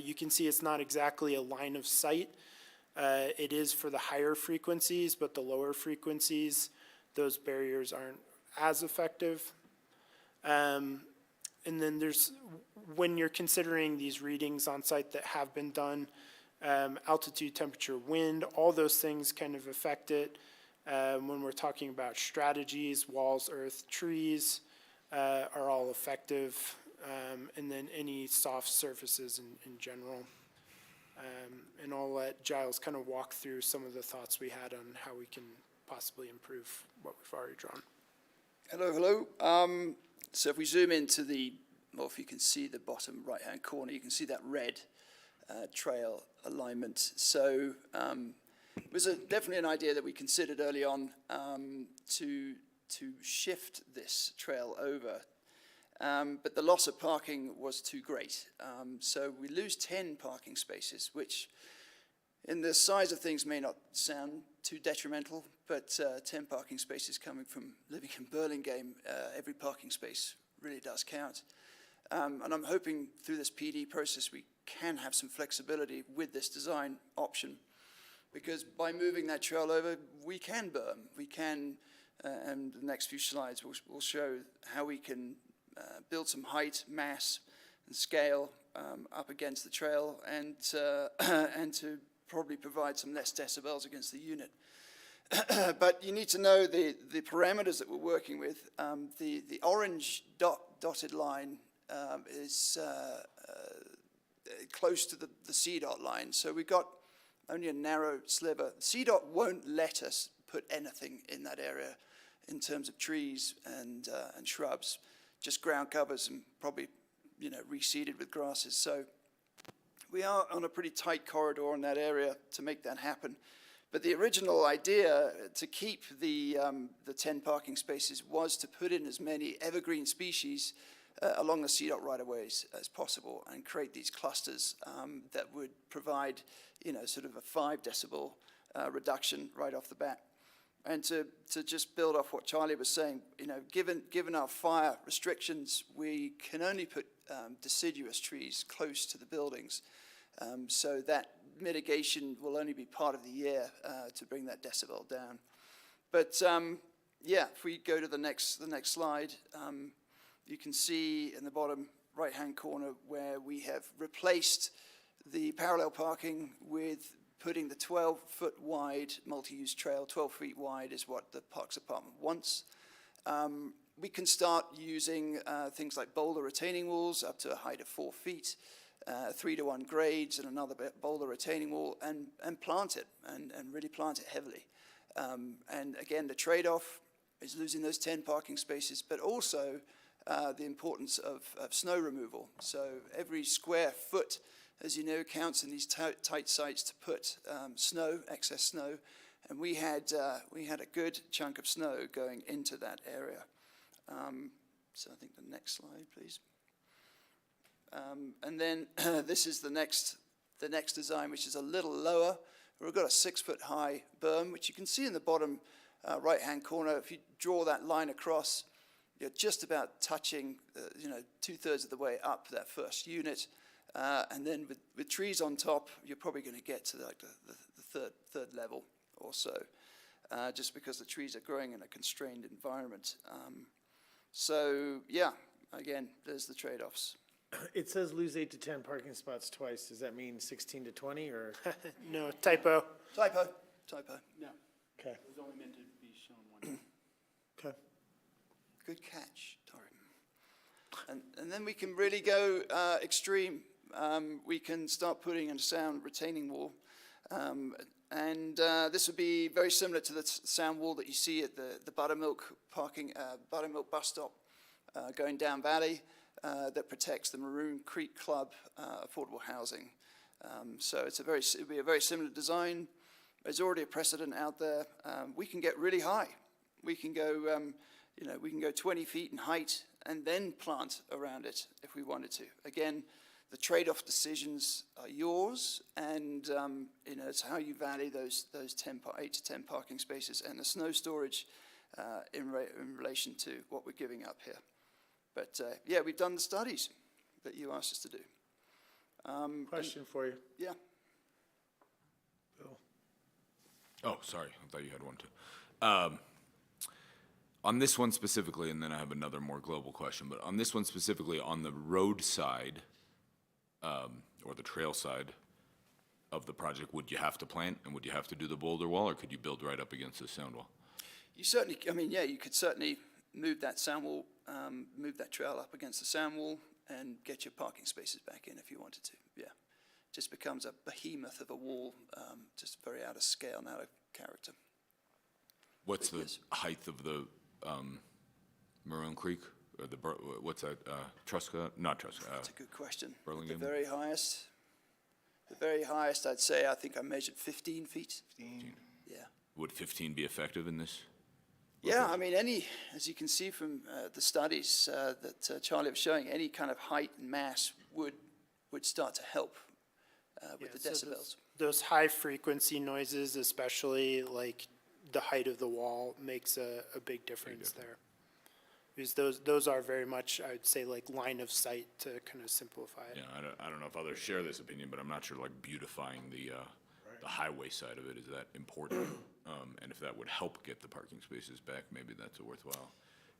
You can see it's not exactly a line of sight. It is for the higher frequencies, but the lower frequencies, those barriers aren't as effective. And then when you're considering these readings on site that have been done, altitude, temperature, wind, all those things kind of affect it. When we're talking about strategies, walls, earth, trees are all effective. And then any soft surfaces in general. And I'll let Giles kind of walk through some of the thoughts we had on how we can possibly improve what we've already drawn. Hello. So if we zoom into if you can see the bottom right-hand corner, you can see that red trail alignment. So it was definitely an idea that we considered early on to shift this trail over. But the loss of parking was too great. So we lose 10 parking spaces, which in the size of things may not sound too detrimental, but 10 parking spaces coming from living in Burlingame, every parking space really does count. And I'm hoping through this PD process we can have some flexibility with this design option, because by moving that trail over, we can berm. We can, and the next few slides will show how we can build some height, mass, and scale up against the trail, and to probably provide some less decibels against the unit. But you need to know the parameters that we're working with. The orange dotted line is close to the CDOT line, so we've got only a narrow sliver. CDOT won't let us put anything in that area in terms of trees and shrubs. Just ground covers and probably, reseeded with grasses. So we are on a pretty tight corridor in that area to make that happen. But the original idea to keep the 10 parking spaces was to put in as many evergreen species along the CDOT right-of-ways as possible and create these clusters that would provide, sort of a 5 decibel reduction right off the bat. And to just build off what Charlie was saying, given our fire restrictions, we can only put deciduous trees close to the buildings. So that mitigation will only be part of the year to bring that decibel down. But yeah, if we go to the next slide, you can see in the bottom right-hand corner where we have replaced the parallel parking with putting the 12-foot wide multi-use trail. 12 feet wide is what the Parks Department wants. We can start using things like boulder retaining walls up to a height of 4 feet, 3-to-1 grades and another boulder retaining wall, and plant it, and really plant it heavily. And again, the trade-off is losing those 10 parking spaces, but also the importance of snow removal. So every square foot, as you know, counts in these tight sites to put snow, excess snow, and we had a good chunk of snow going into that area. So I think the next slide, please. And then this is the next design, which is a little lower. We've got a 6-foot high berm, which you can see in the bottom right-hand corner. If you draw that line across, you're just about touching, 2/3 of the way up that first unit. And then with trees on top, you're probably going to get to like the third level or so, just because the trees are growing in a constrained environment. So yeah, again, there's the trade-offs. It says lose 8 to 10 parking spots twice. Does that mean 16 to 20 or? No, typo. Typo. No, Okay, it was only meant to be shown one. okay. Good catch, Torrin. And then we can really go extreme. We can start putting in a sound retaining wall. And this would be very similar to the sound wall that you see at the Buttermilk Buttermilk bus stop going down valley that protects the Maroon Creek Club affordable housing. So it would be a very similar design. There's already a precedent out there. We can get really high. We can go, we can go 20 feet in height and then plant around it if we wanted to. Again, the trade-off decisions are yours, and it's how you value those 8 to 10 parking spaces and the snow storage in relation to what we're giving up here. But yeah, we've done the studies that you asked us to do. Question for you. Yeah. Bill. Oh, sorry, I thought you had one too. On this one specifically, and then I have another more global question, but on this one specifically, on the road side, or the trail side of the project, would you have to plant and would you have to do the boulder wall, or could you build right up against the sound wall? You certainly, you could certainly move that sound wall, move that trail up against the sound wall and get your parking spaces back in if you wanted to, yeah. Just becomes a behemoth of a wall, just very out of scale and out of character. What's the height of the Maroon Creek? Or what's that, Truscott? Not Truscott. That's a good question. Burlingame? The very highest, I'd say, I think I measured 15 feet. 15. Yeah. Would 15 be effective in this? Yeah, as you can see from the studies that Charlie was showing, any kind of height and mass would start to help with the decibels. Those high frequency noises, especially like the height of the wall, makes a big difference there. Because those are very much, I would say, like line of sight to kind of simplify it. Yeah, I don't know if others share this opinion, but I'm not sure like beautifying the highway side of it is that important. And if that would help get the parking spaces back, maybe that's a worthwhile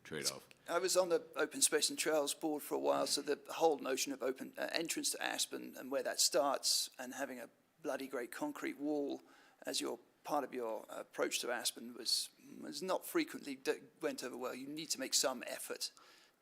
trade-off. I was on the Open Space and Trails board for a while, so the whole notion of open entrance to Aspen and where that starts and having a bloody great concrete wall as your part of your approach to Aspen was not frequently went over well. You need to make some effort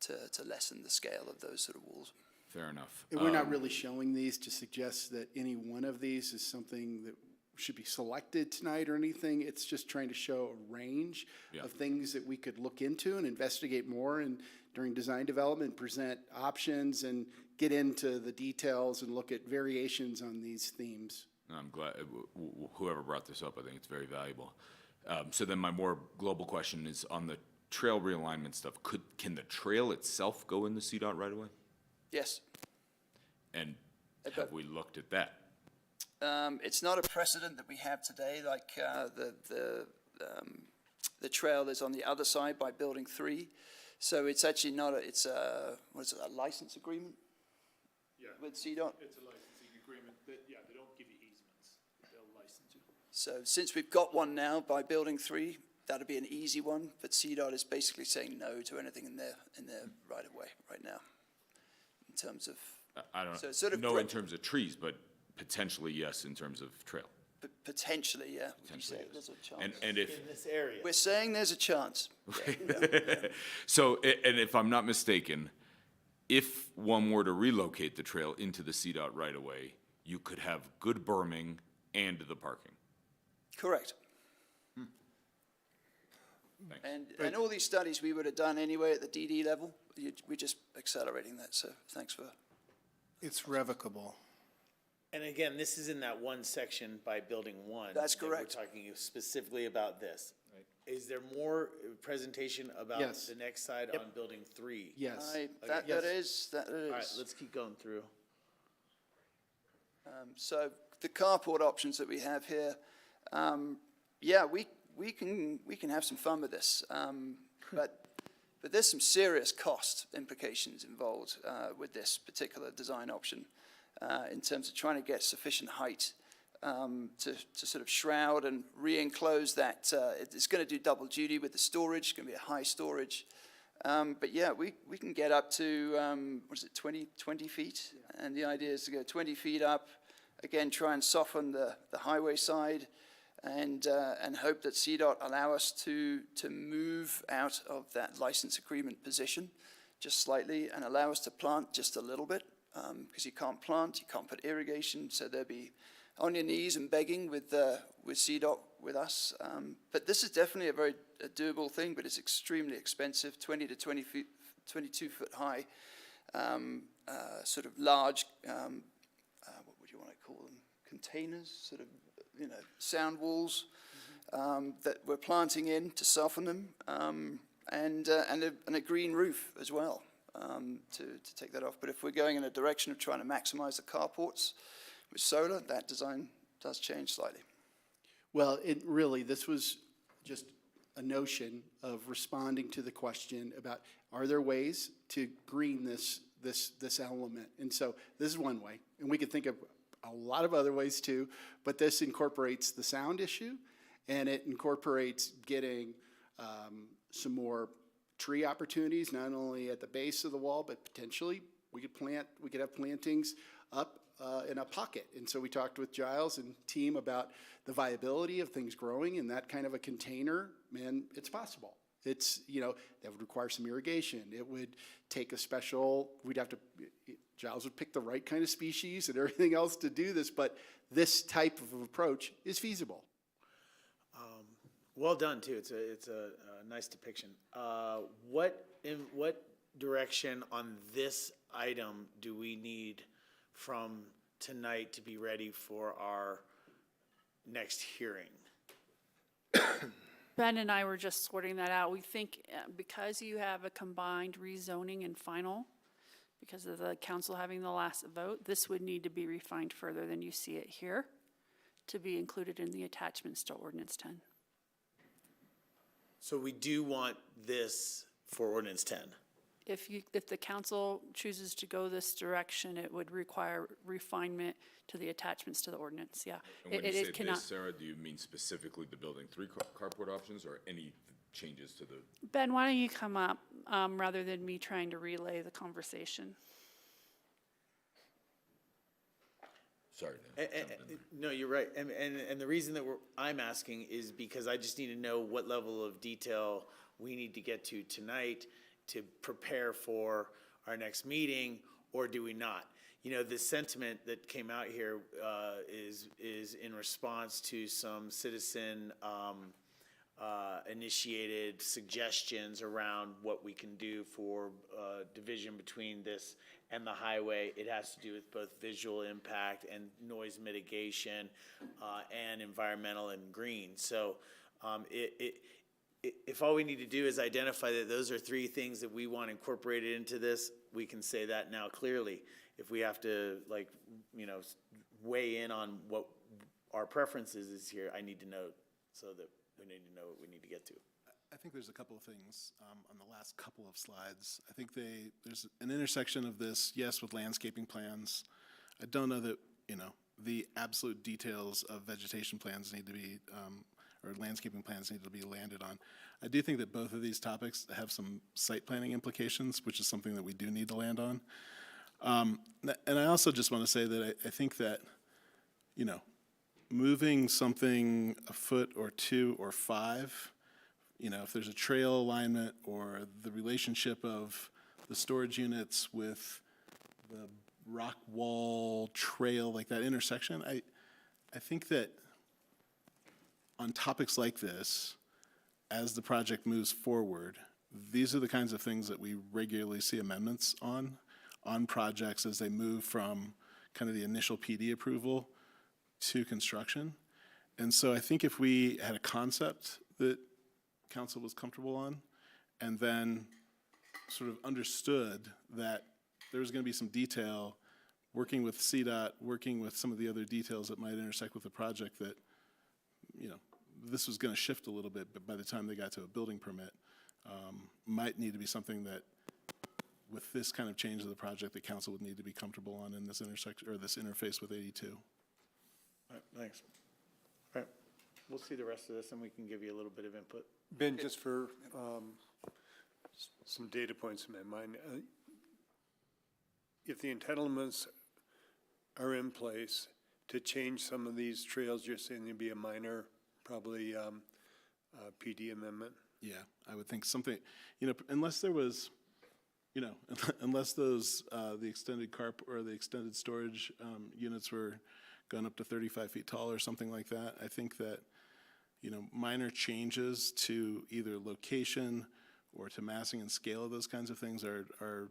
to lessen the scale of those sort of walls. Fair enough. And we're not really showing these to suggest that any one of these is something that should be selected tonight or anything. It's just trying to show a range of things that we could look into and investigate more, and during design development, present options and get into the details and look at variations on these themes. I'm glad whoever brought this up. I think it's very valuable. So then my more global question is on the trail realignment stuff. Can the trail itself go in the CDOT right away? Yes. And have we looked at that? It's not a precedent that we have today, like the trail is on the other side by Building 3. So it's actually not a license agreement? Yeah. With CDOT? It's a licensing agreement that, they don't give you easements. So since we've got one now by building 3, that'll be an easy one, but CDOT is basically saying no to anything in their right of way right now, in terms of, I don't So it's sort of know gra- in terms of trees, but potentially yes in terms of trail. potentially, yeah. You Potentially, say yes. there's a chance. And if, In this area. We're saying there's a chance. so, and if I'm not mistaken, if one were to relocate the trail into the CDOT right away, you could have good berming and the parking. Correct. And all these studies we would have done anyway at the DD level. We're just accelerating that, so thanks for. It's revocable. And again, this is in that one section by building 1. That's that correct. We're talking specifically about this. Is there more presentation about Yes. the next side on building 3? Yes. That is. All right, let's keep going through. So the carport options that we have here, yeah, we can have some fun with this, but there's some serious cost implications involved with this particular design option in terms of trying to get sufficient height to sort of shroud and re-enclose that. It's going to do double duty with the storage. It's going to be a high storage. But yeah, we can get up to, 20 feet? Yeah. And the idea is to go 20 feet up, again, try and soften the highway side, and hope that CDOT allow us to move out of that license agreement position just slightly and allow us to plant just a little bit, because you can't plant, you can't put irrigation, so there'll be on your knees and begging with CDOT, with us. But this is definitely a very doable thing, but it's extremely expensive, 20 to 22 foot high, sort of large, what would you want to call them? Containers, sort of, sound walls that we're planting in to soften them, and a green roof as well to take that off. But if we're going in a direction of trying to maximize the carports with solar, that design does change slightly. Well, this was just a notion of responding to the question about, are there ways to green this element? And so this is one way, and we could think of a lot of other ways too, but this incorporates the sound issue, and it incorporates getting some more tree opportunities, not only at the base of the wall, but potentially we could have plantings up in a pocket. And so we talked with Giles and team about the viability of things growing in that kind of a container. Man, it's possible. It's, that would require some irrigation. It would take Giles would pick the right kind of species and everything else to do this, but this type of approach is feasible. Well done, too. It's a nice depiction. What direction on this item do we need from tonight to be ready for our next hearing? Ben and I were just sorting that out. We think because you have a combined rezoning and final, because of the council having the last vote, this would need to be refined further than you see it here to be included in the attachments to Ordinance 10. So we do want this for Ordinance 10. If the council chooses to go this direction, it would require refinement to the attachments to the ordinance, yeah. And when you say cannot. this, Sarah, do you mean specifically the building 3 carport options or any changes to the? Ben, why don't you come up rather than me trying to relay the conversation? Sorry. to jump in there. No, you're right. And the reason that I'm asking is because I just need to know what level of detail we need to get to tonight to prepare for our next meeting, or do we not? The sentiment that came out here is in response to some citizen initiated suggestions around what we can do for division between this and the highway. It has to do with both visual impact and noise mitigation and environmental and green. So if all we need to do is identify that those are 3 things that we want incorporated into this, we can say that now clearly. If we have to, weigh in on what our preferences is here, I need to know so that we need to know what we need to get to. I think there's a couple of things on the last couple of slides. I think there's an intersection of this, yes, with landscaping plans. I don't know that, the absolute details of vegetation plans need to be, or landscaping plans need to be landed on. I do think that both of these topics have some site planning implications, which is something that we do need to land on. And I also just want to say that I think that, you know, moving something a foot or 2 or 5, you know, if there's a trail alignment or the relationship of the storage units with the rock wall trail, like that intersection, I think that on topics like this, as the project moves forward, these are the kinds of things that we regularly see amendments on projects as they move from kind of the initial PD approval to construction. And so I think if we had a concept that council was comfortable on, and then sort of understood that there was going to be some detail, working with CDOT, working with some of the other details that might intersect with the project, that, you know, this was going to shift a little bit, but by the time they got to a building permit, might need to be something that, with this kind of change of the project, the council would need to be comfortable on in this intersection, or this interface with 82. All right, thanks. All right, we'll see the rest of this and we can give you a little bit of input. Ben, just for some data points in my mind, if the entitlements are in place to change some of these trails, you're saying there'd be a minor, probably PD amendment? Yeah, I would think something, you know, unless there was, you know, unless those, the extended or the extended storage units were going up to 35 feet tall or something like that, I think that, you know, minor changes to either location or to massing and scale of those kinds of things are,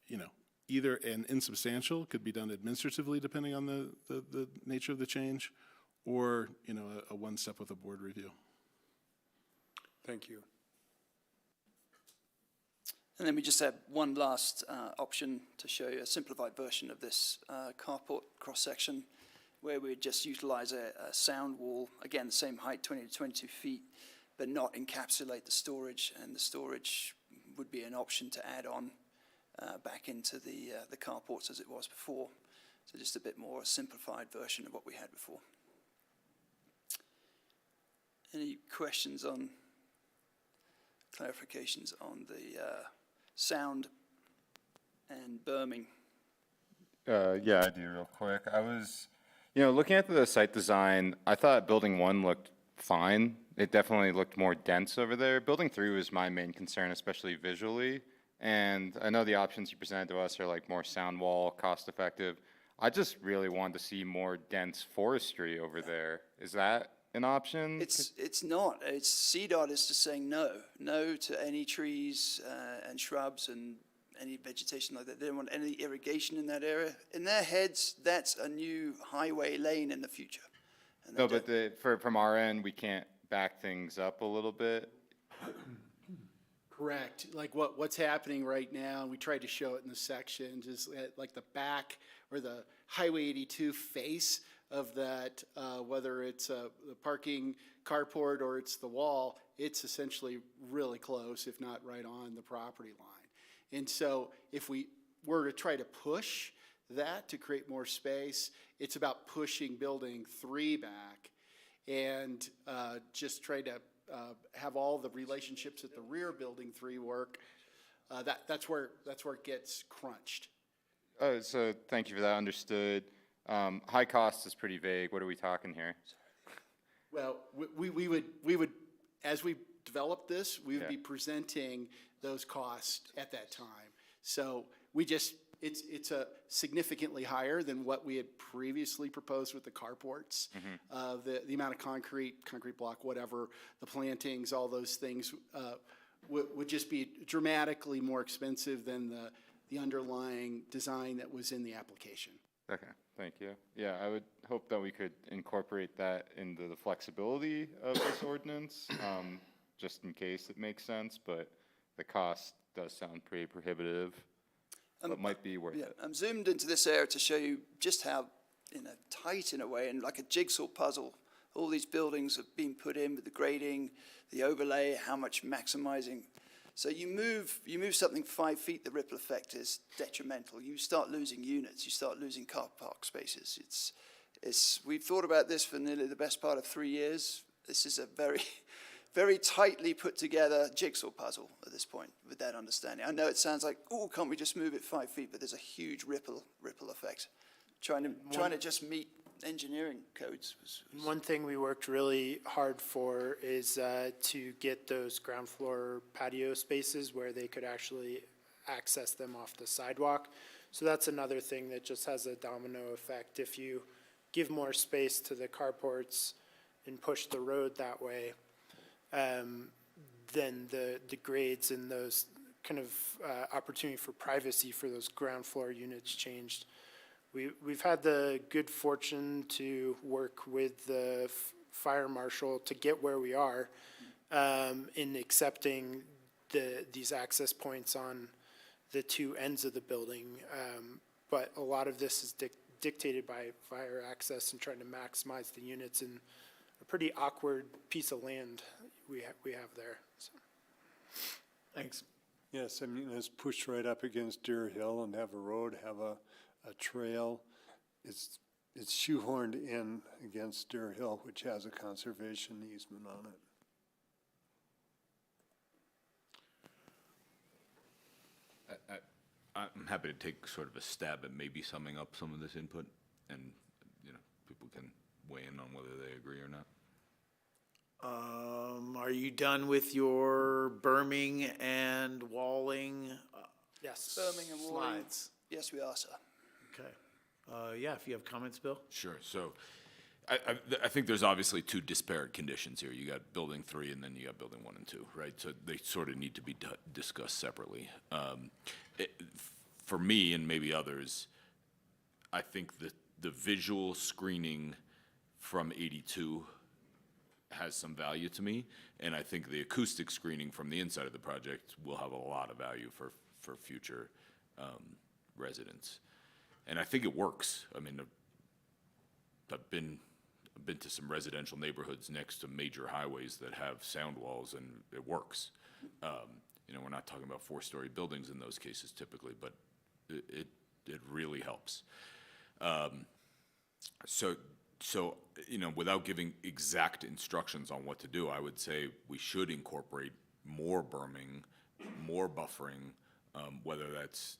you know, either an insubstantial, could be done administratively depending on the nature of the change, or, you know, a one step with a board review. Thank you. And then we just have one last option to show you a simplified version of this carport cross-section, where we just utilize a sound wall, again, the same height, 20 to 22 feet, but not encapsulate the storage, and the storage would be an option to add on back into the carports as it was before. So just a bit more simplified version of what we had before. Any questions on, clarifications on the sound and berming? Yeah, I do real quick. I was, you know, looking at the site design, I thought building 1 looked fine. It definitely looked more dense over there. Building 3 was my main concern, especially visually. And I know the options you presented to us are like more sound wall, cost effective. I just really wanted to see more dense forestry over there. Is that an option? It's not. It's CDOT is just saying no to any trees and shrubs and any vegetation like that. They don't want any irrigation in that area. In their heads, that's a new highway lane in the future. And no, but from our end, we can't back things up a little bit. Correct. Like what's happening right now, we tried to show it in the sections, is like the back or the Highway 82 face of that, whether it's the parking carport or it's the wall, it's essentially really close, if not right on the property line. And so if we were to try to push that to create more space, it's about pushing building 3 back and just try to have all the relationships at the rear building 3 work. That's where it gets crunched. So thank you for that. Understood. High cost is pretty vague. What are we talking here? Well, we would, as we develop this, we would be presenting those costs at that time. So we just, it's a significantly higher than what we had previously proposed with the carports. The amount of concrete block, whatever, the plantings, all those things would just be dramatically more expensive than the underlying design that was in the application. Okay, thank you. Yeah, I would hope that we could incorporate that into the flexibility of this ordinance, just in case it makes sense, but the cost does sound pretty prohibitive. But might be worth it. I'm zoomed into this area to show you just how tight in a way, and like a jigsaw puzzle, all these buildings have been put in with the grading, the overlay, how much maximizing So you move something 5 feet, the ripple effect is detrimental. You start losing units, you start losing car park spaces. We've thought about this for nearly the best part of 3 years. This is a very, very tightly put together jigsaw puzzle at this point with that understanding. I know it sounds like, oh, can't we just move it 5 feet? But there's a huge ripple effect. Trying to just meet engineering codes. One thing we worked really hard for is to get those ground floor patio spaces where they could actually access them off the sidewalk. So that's another thing that just has a domino effect. If you give more space to the carports and push the road that way, then the grades and those kind of opportunity for privacy for those ground floor units changed. We've had the good fortune to work with the fire marshal to get where we are in accepting these access points on the two ends of the building. But a lot of this is dictated by fire access and trying to maximize the units in a pretty awkward piece of land we have there. So. Thanks. Yes, I mean, it's pushed right up against Deer Hill and have a road, have a trail. It's shoehorned in against Deer Hill, which has a conservation easement on it. I'm happy to take sort of a stab at maybe summing up some of this input, and, you know, people can weigh in on whether they agree or not. Are you done with your berming and walling? Yes. Berming and walling. Slides? Yes, we are, sir. Okay. Yeah, if you have comments, Bill? Sure. So I think there's obviously two disparate conditions here. You got building 3 and then you got building 1 and 2, right? So they sort of need to be discussed separately. For me and maybe others, I think that the visual screening from 82 has some value to me, and I think the acoustic screening from the inside of the project will have a lot of value for future residents. And I think it works. I mean, I've been to some residential neighborhoods next to major highways that have sound walls, and it works. You know, we're not talking about 4-story buildings in those cases typically, but it really helps. So, you know, without giving exact instructions on what to do, I would say we should incorporate more berming, more buffering, whether that's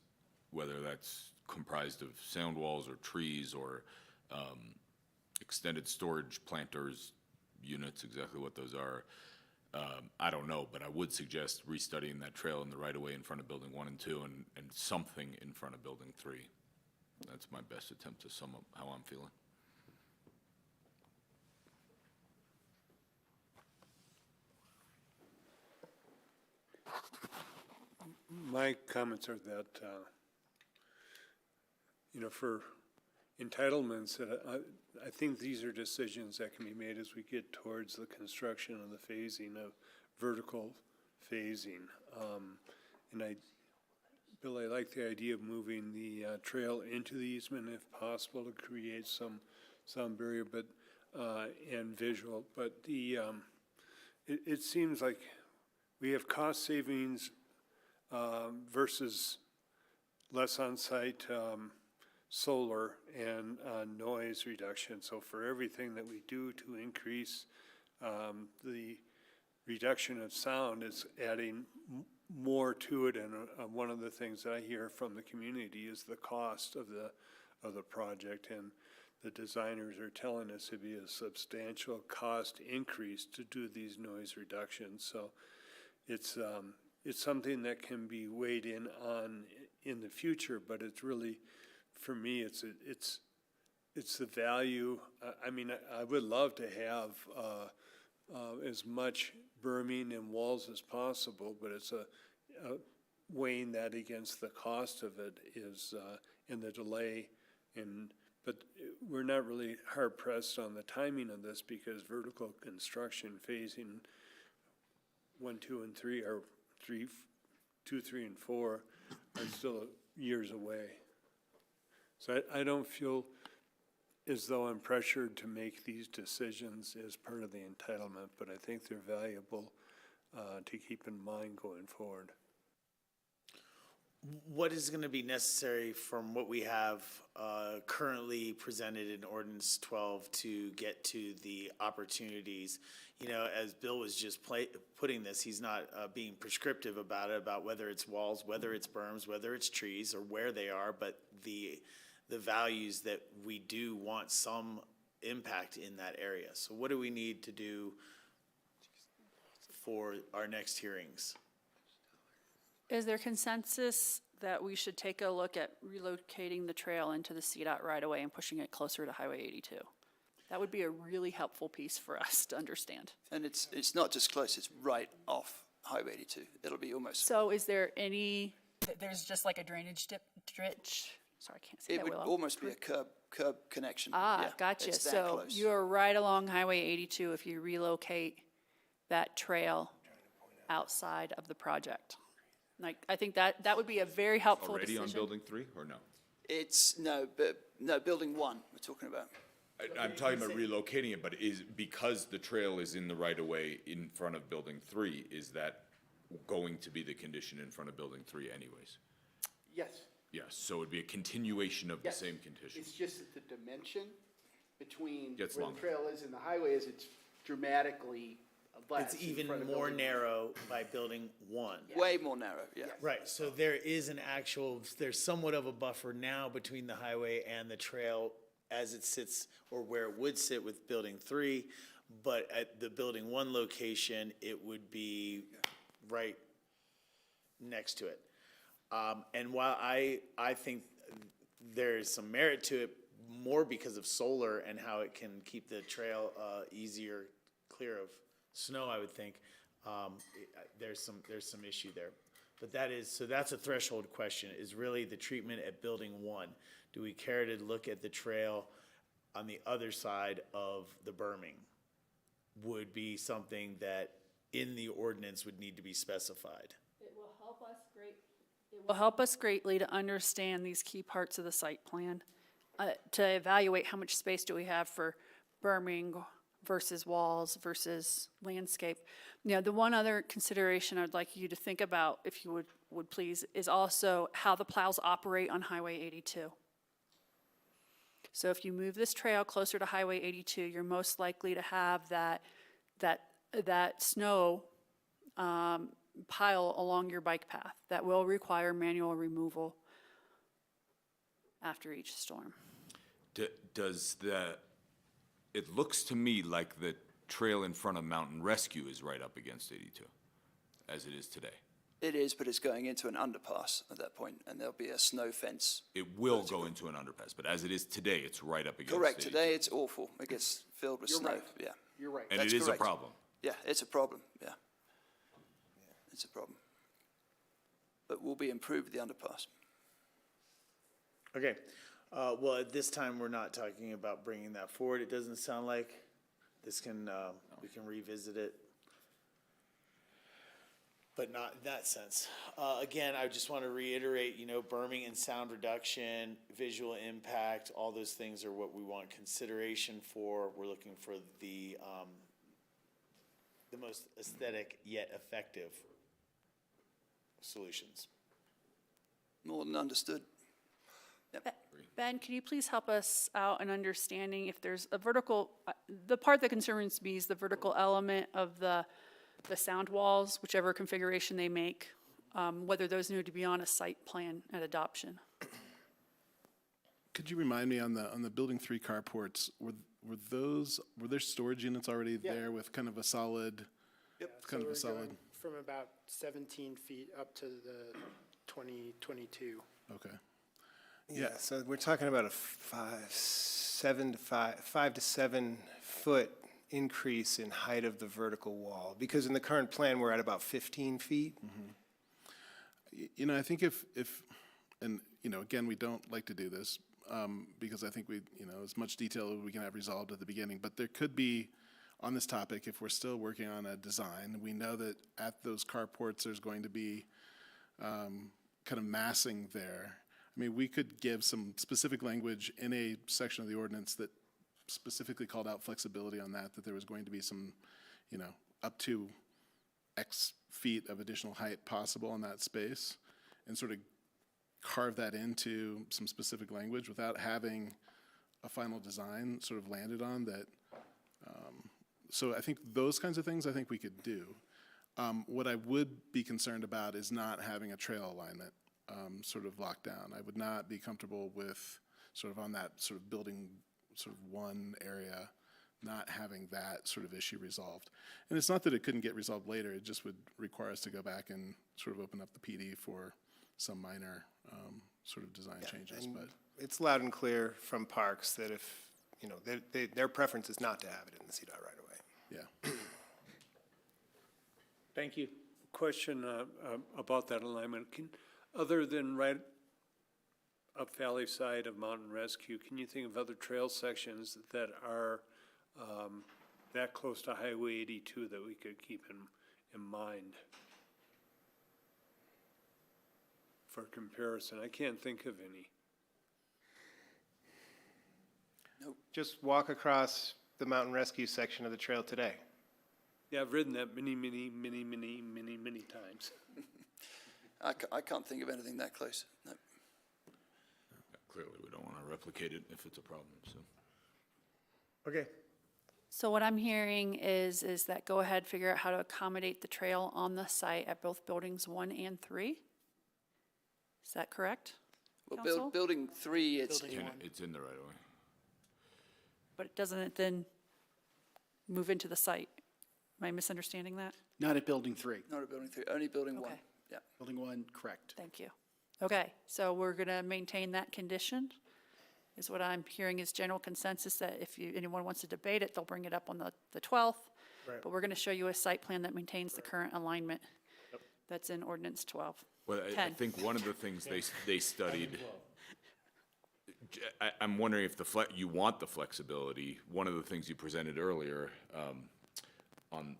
comprised of sound walls or trees or extended storage planters units, exactly what those are. I don't know, but I would suggest restudying that trail in the right-of-way in front of building 1 and 2 and something in front of building 3. That's my best attempt to sum up how I'm feeling. My comments are that, you know, for entitlements, I think these are decisions that can be made as we get towards the construction and the phasing of vertical phasing. And Bill, I like the idea of moving the trail into the easement if possible to create some barrier, but and visual. But it seems like we have cost savings versus less on-site solar and noise reduction. So for everything that we do to increase the reduction of sound, it's adding more to it. And one of the things that I hear from the community is the cost of the project, and the designers are telling us it'd be a substantial cost increase to do these noise reductions. So it's something that can be weighed in on in the future, but it's really, for me, it's the value. I mean, I would love to have as much berming and walls as possible, but it's weighing that against the cost of it is and the delay. But we're not really hard pressed on the timing of this because vertical construction phasing 1, 2, and 3 are 2, 3, and 4 are still years away. So I don't feel as though I'm pressured to make these decisions as part of the entitlement, but I think they're valuable to keep in mind going forward. What is going to be necessary from what we have currently presented in ordinance 12 to get to the opportunities? You know, as Bill was just putting this, he's not being prescriptive about it, about whether it's walls, whether it's berms, whether it's trees, or where they are, but the values that we do want some impact in that area. So what do we need to do for our next hearings? Is there consensus that we should take a look at relocating the trail into the CDOT right away and pushing it closer to Highway 82? That would be a really helpful piece for us to understand. And it's not just close, it's right off Highway 82. It'll be almost. So is there any, there's just like a drainage ditch? Sorry, I can't say It that would well. almost be a curb connection. Ah, Yeah, gotcha. it's that So close. you're right along Highway 82 if you relocate that trail outside of the project. Like, I think that would be a very helpful Already decision. on building 3 or no? It's, no, building 1 we're talking about. I'm talking about relocating it, but is, because the trail is in the right of way in front of building 3, is that going to be the condition in front of building 3 anyways? Yes. Yes, so it'd be a continuation of the Yes. same condition. It's just that the dimension between Gets where longer. the trail is and the highway is, it's dramatically less. It's in even front of more building. narrow by building 1. Way more narrow, yeah. Right, so there is there's somewhat of a buffer now between the highway and the trail as it sits, or where it would sit with building 3, but at the building 1 location, it would be right next to it. And while I think there's some merit to it, more because of solar and how it can keep the trail easier, clear of snow, I would think, there's some issue there. But that's a threshold question, is really the treatment at building 1. Do we care to look at the trail on the other side of the berming? Would be something that in the ordinance would need to be specified. It will help us greatly to understand these key parts of the site plan, to evaluate how much space do we have for berming versus walls versus landscape. You know, the one other consideration I'd like you to think about, if you would please, is also how the plows operate on Highway 82. So if you move this trail closer to Highway 82, you're most likely to have that snow pile along your bike path that will require manual removal after each storm. It looks to me like the trail in front of Mountain Rescue is right up against 82, as it is today. It is, but it's going into an underpass at that point, and there'll be a snow fence. It will go into an underpass, but as it is today, it's right up against 82. Correct, today it's awful. It gets filled with You're snow, right. yeah. You're right. And That's it is correct. a problem. Yeah, it's a problem, yeah. It's a problem. But will be improved with the underpass. Okay, well, at this time, we're not talking about bringing that forward. It doesn't sound like this can, we can revisit it, but not in that sense. Again, I just want to reiterate, berming and sound reduction, visual impact, all those things are what we want consideration for. We're looking for the most aesthetic yet effective solutions. More than understood. Ben, can you please help us out in understanding if there's a vertical, the part that concerns me is the vertical element of the sound walls, whichever configuration they make, whether those need to be on a site plan at adoption. Could you remind me on the building 3 carports, were there storage units already there with kind of a solid? Yep. Kind of a So we're solid. going from about 17 feet up to the 2022. Okay. Yeah, so we're talking about a 5 to 7 foot increase in height of the vertical wall, because in the current plan, we're at about 15 feet. I think if, and, again, we don't like to do this, because I think as much detail as we can have resolved at the beginning, but there could be, on this topic, if we're still working on a design, we know that at those carports, there's going to be kind of massing there. I mean, we could give some specific language in a section of the ordinance that specifically called out flexibility on that there was going to be some, up to X feet of additional height possible in that space, and sort of carve that into some specific language without having a final design sort of landed on that. So I think those kinds of things I think we could do. What I would be concerned about is not having a trail alignment sort of locked down. I would not be comfortable with sort of on that sort of building sort of one area, not having that sort of issue resolved. And it's not that it couldn't get resolved later, it just would require us to go back and sort of open up the PD for some minor sort of design changes. And But it's loud and clear from Parks that if, you know, their preference is not to have it in the CDOT right away. yeah. Thank you. Question about that alignment. Other than right up Valley side of Mountain Rescue, can you think of other trail sections that are that close to Highway 82 that we could keep in mind for comparison? I can't think of any. Just walk across the Mountain Rescue section of the trail today. Yeah, I've ridden that many times. I can't think of anything that close, no. Clearly, we don't want to replicate it if it's a problem, so. Okay. So what I'm hearing is that go ahead, figure out how to accommodate the trail on the site at both buildings 1 and 3? Is that correct? Well, Council? building 3, it's, It's in the right of way. But doesn't it then move into the site? Am I misunderstanding that? Not at Building 3. not a building 3, only building 1, Okay. yeah. Building 1, correct. Thank you. Okay, so we're going to maintain that condition, is what I'm hearing is general consensus, that if anyone wants to debate it, they'll bring it up on the 12th. Right. But we're going to show you a site plan that maintains the current alignment that's in ordinance 12. Well, I 10. think one of the things they studied, I'm wondering if you want the flexibility. One of the things you presented earlier on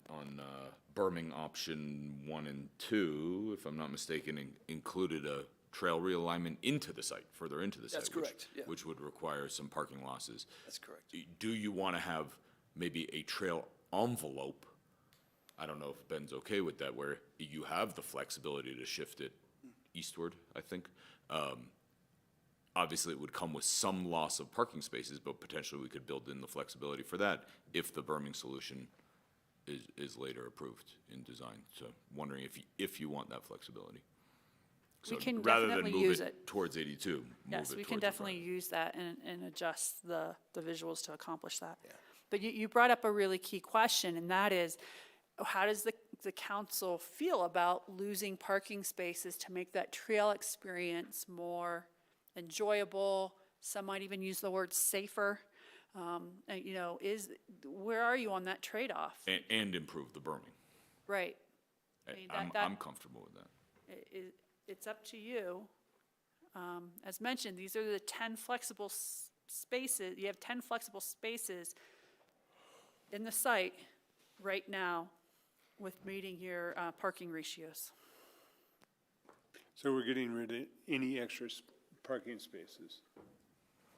berming option 1 and 2, if I'm not mistaken, included a trail realignment into the site, further into the site. That's correct, yeah. Which would require some parking losses. That's correct. Do you want to have maybe a trail envelope? I don't know if Ben's okay with that, where you have the flexibility to shift it eastward, I think. Obviously, it would come with some loss of parking spaces, but potentially we could build in the flexibility for that if the berming solution is later approved in design. So wondering if you want that flexibility. We So can rather than definitely move use it it. towards 82, move Yes, it we can towards the definitely front. use that and adjust the visuals to accomplish that. But you brought up a really key question, and that is, how does the council feel about losing parking spaces to make that trail experience more enjoyable? Some might even use the word safer. And, you know, where are you on that trade-off? And improve the berming. Right. I mean, I'm comfortable with that. It's up to you. As mentioned, these are the 10 flexible spaces. You have 10 flexible spaces in the site right now with meeting your parking ratios. So we're getting rid of any extra parking spaces.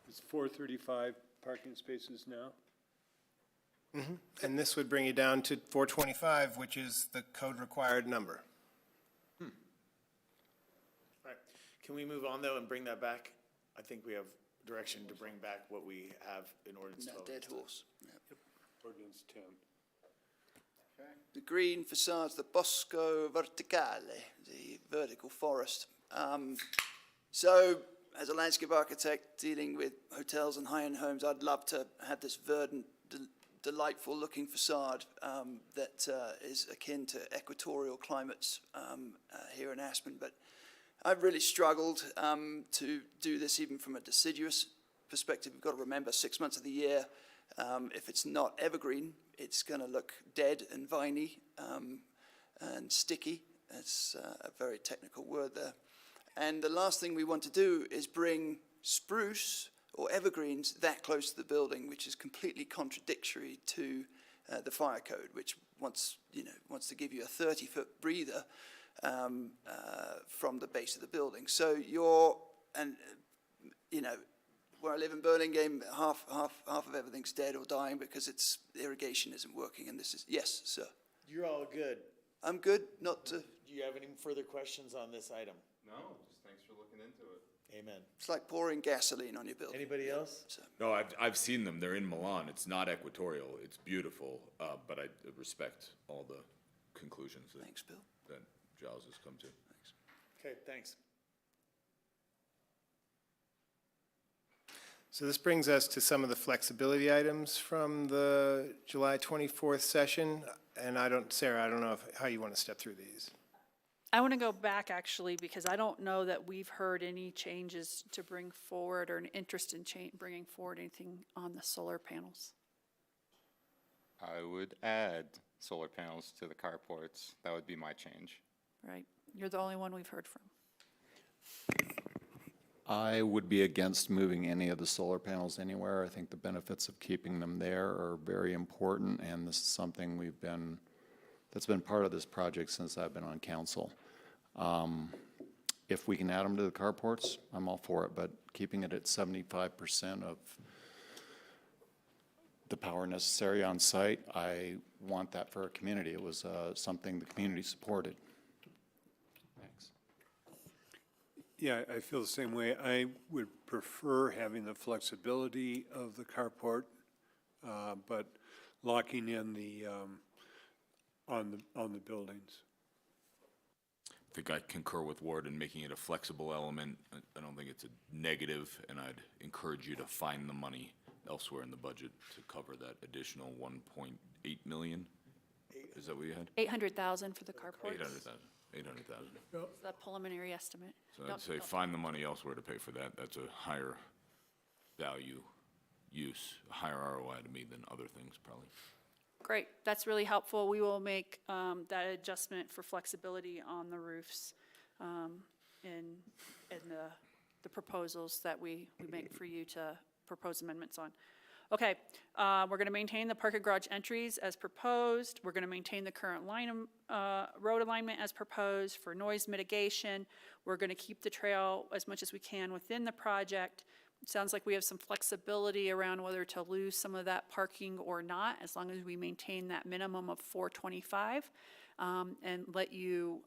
It's 435 parking spaces now? And this would bring you down to 425, which is the code-required number. All right. Can we move on, though, and bring that back? I think we have direction to bring back what we have in ordinance No 12. dead horse. Yeah. Ordinance 10. The green facades, the Bosco Verticale, the vertical forest. So, as a landscape architect dealing with hotels and high-end homes, I'd love to have this verdant, delightful-looking facade that is akin to equatorial climates here in Aspen. But I've really struggled to do this even from a deciduous perspective. You've got to remember 6 months of the year, if it's not evergreen, it's going to look dead and viney and sticky. That's a very technical word there. And the last thing we want to do is bring spruce or evergreens that close to the building, which is completely contradictory to the fire code, which wants to give you a 30-foot breather from the base of the building. So where I live in Burlingame, half of everything's dead or dying because its irrigation isn't working. And this is, yes, sir. You're all good. I'm good, not to, Do you have any further questions on this item? No, just thanks for looking into it. Amen. it's like pouring gasoline on your building. Anybody else? So, No, I've seen them. They're in Milan. It's not equatorial. It's beautiful, but I respect all the conclusions thanks, Bill. that Giles has come to. Thanks. Okay, thanks. So this brings us to some of the flexibility items from the July 24th session. And Sarah, I don't know how you want to step through these. I want to go back, actually, because I don't know that we've heard any changes to bring forward or an interest in bringing forward anything on the solar panels. I would add solar panels to the carports. That would be my change. Right? You're the only one we've heard from. I would be against moving any of the solar panels anywhere. I think the benefits of keeping them there are very important, and this is something that's been part of this project since I've been on council. If we can add them to the carports, I'm all for it, but keeping it at 75% of the power necessary on site, I want that for our community. It was something the community supported. Thanks. Yeah, I feel the same way. I would prefer having the flexibility of the carport, but locking in the, on the buildings. I think I concur with Ward in making it a flexible element. I don't think it's a negative, and I'd encourage you to find the money elsewhere in the budget to cover that additional 1.8 million. Is that what you had? 800,000 for the carports. 800,000. Is that preliminary estimate? So I'd say find the money elsewhere to pay for that. That's a higher value use, a higher ROI to me than other things probably. Great, that's really helpful. We will make that adjustment for flexibility on the roofs in the proposals that we make for you to propose amendments on. Okay, we're going to maintain the parking garage entries as proposed. We're going to maintain the current road alignment as proposed for noise mitigation. We're going to keep the trail as much as we can within the project. It sounds like we have some flexibility around whether to lose some of that parking or not, as long as we maintain that minimum of 425, and let you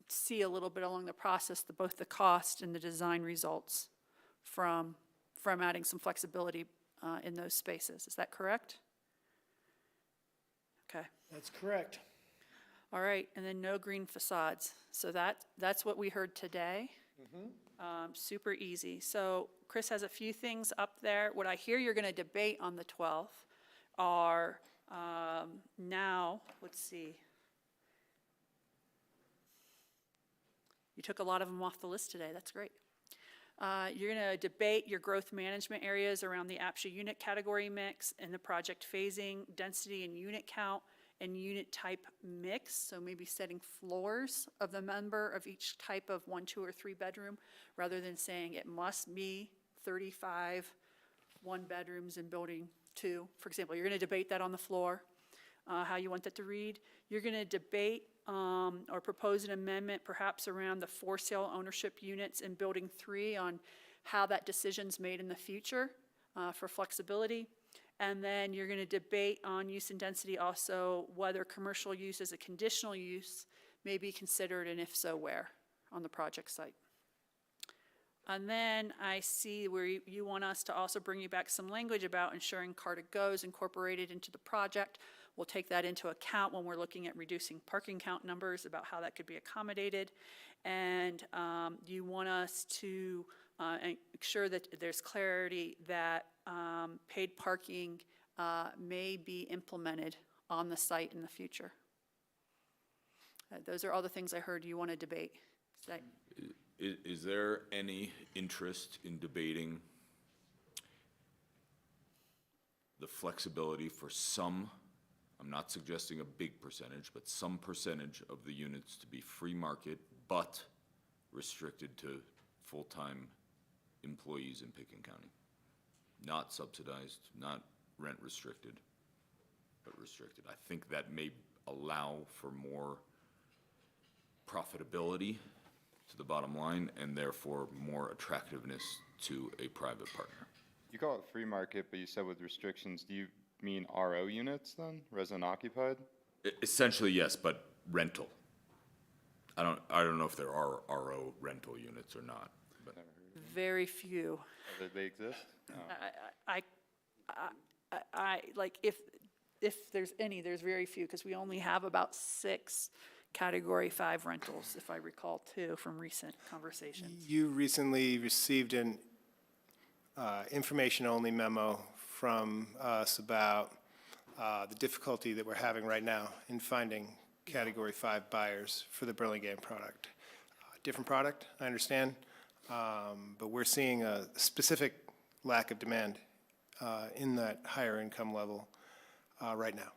see a little bit along the process, both the cost and the design results from adding some flexibility in those spaces. Is that correct? Okay. That's correct. All right, and then no green facades. So that's what we heard today. Super easy. So Chris has a few things up there. What I hear you're going to debate on the 12th are now, let's see. You took a lot of them off the list today. That's great. You're going to debate your growth management areas around the APSHA unit category mix and the project phasing, density and unit count, and unit type mix. So maybe setting floors of the member of each type of 1, 2, or 3 bedroom, rather than saying it must be 35 1-bedrooms in building 2. For example, you're going to debate that on the floor, how you want that to read. You're going to debate or propose an amendment perhaps around the for sale ownership units in building 3 on how that decision's made in the future for flexibility. And then you're going to debate on use and density also whether commercial use as a conditional use may be considered, and if so, where on the project site. And then I see where you want us to also bring you back some language about ensuring Car2Go is incorporated into the project. We'll take that into account when we're looking at reducing parking count numbers, about how that could be accommodated. And you want us to ensure that there's clarity that paid parking may be implemented on the site in the future. Those are all the things I heard you want to debate. Is there any interest in debating the flexibility for some, I'm not suggesting a big percentage, but some percentage of the units to be free market, but restricted to full-time employees in Pickens County? Not subsidized, not rent restricted, but restricted. I think that may allow for more profitability to the bottom line, and therefore more attractiveness to a private partner. You call it free market, but you said with restrictions. Do you mean RO units then, resident occupied? Essentially, yes, but rental. I don't know if there are RO rental units or not, but. Very few. They exist? Like, if there's any, there's very few, because we only have about 6 Category 5 rentals, if I recall, too, from recent conversations. You recently received an information-only memo from us about the difficulty that we're having right now in finding Category 5 buyers for the Burlingame product. Different product, I understand, but we're seeing a specific lack of demand in that higher income level right now,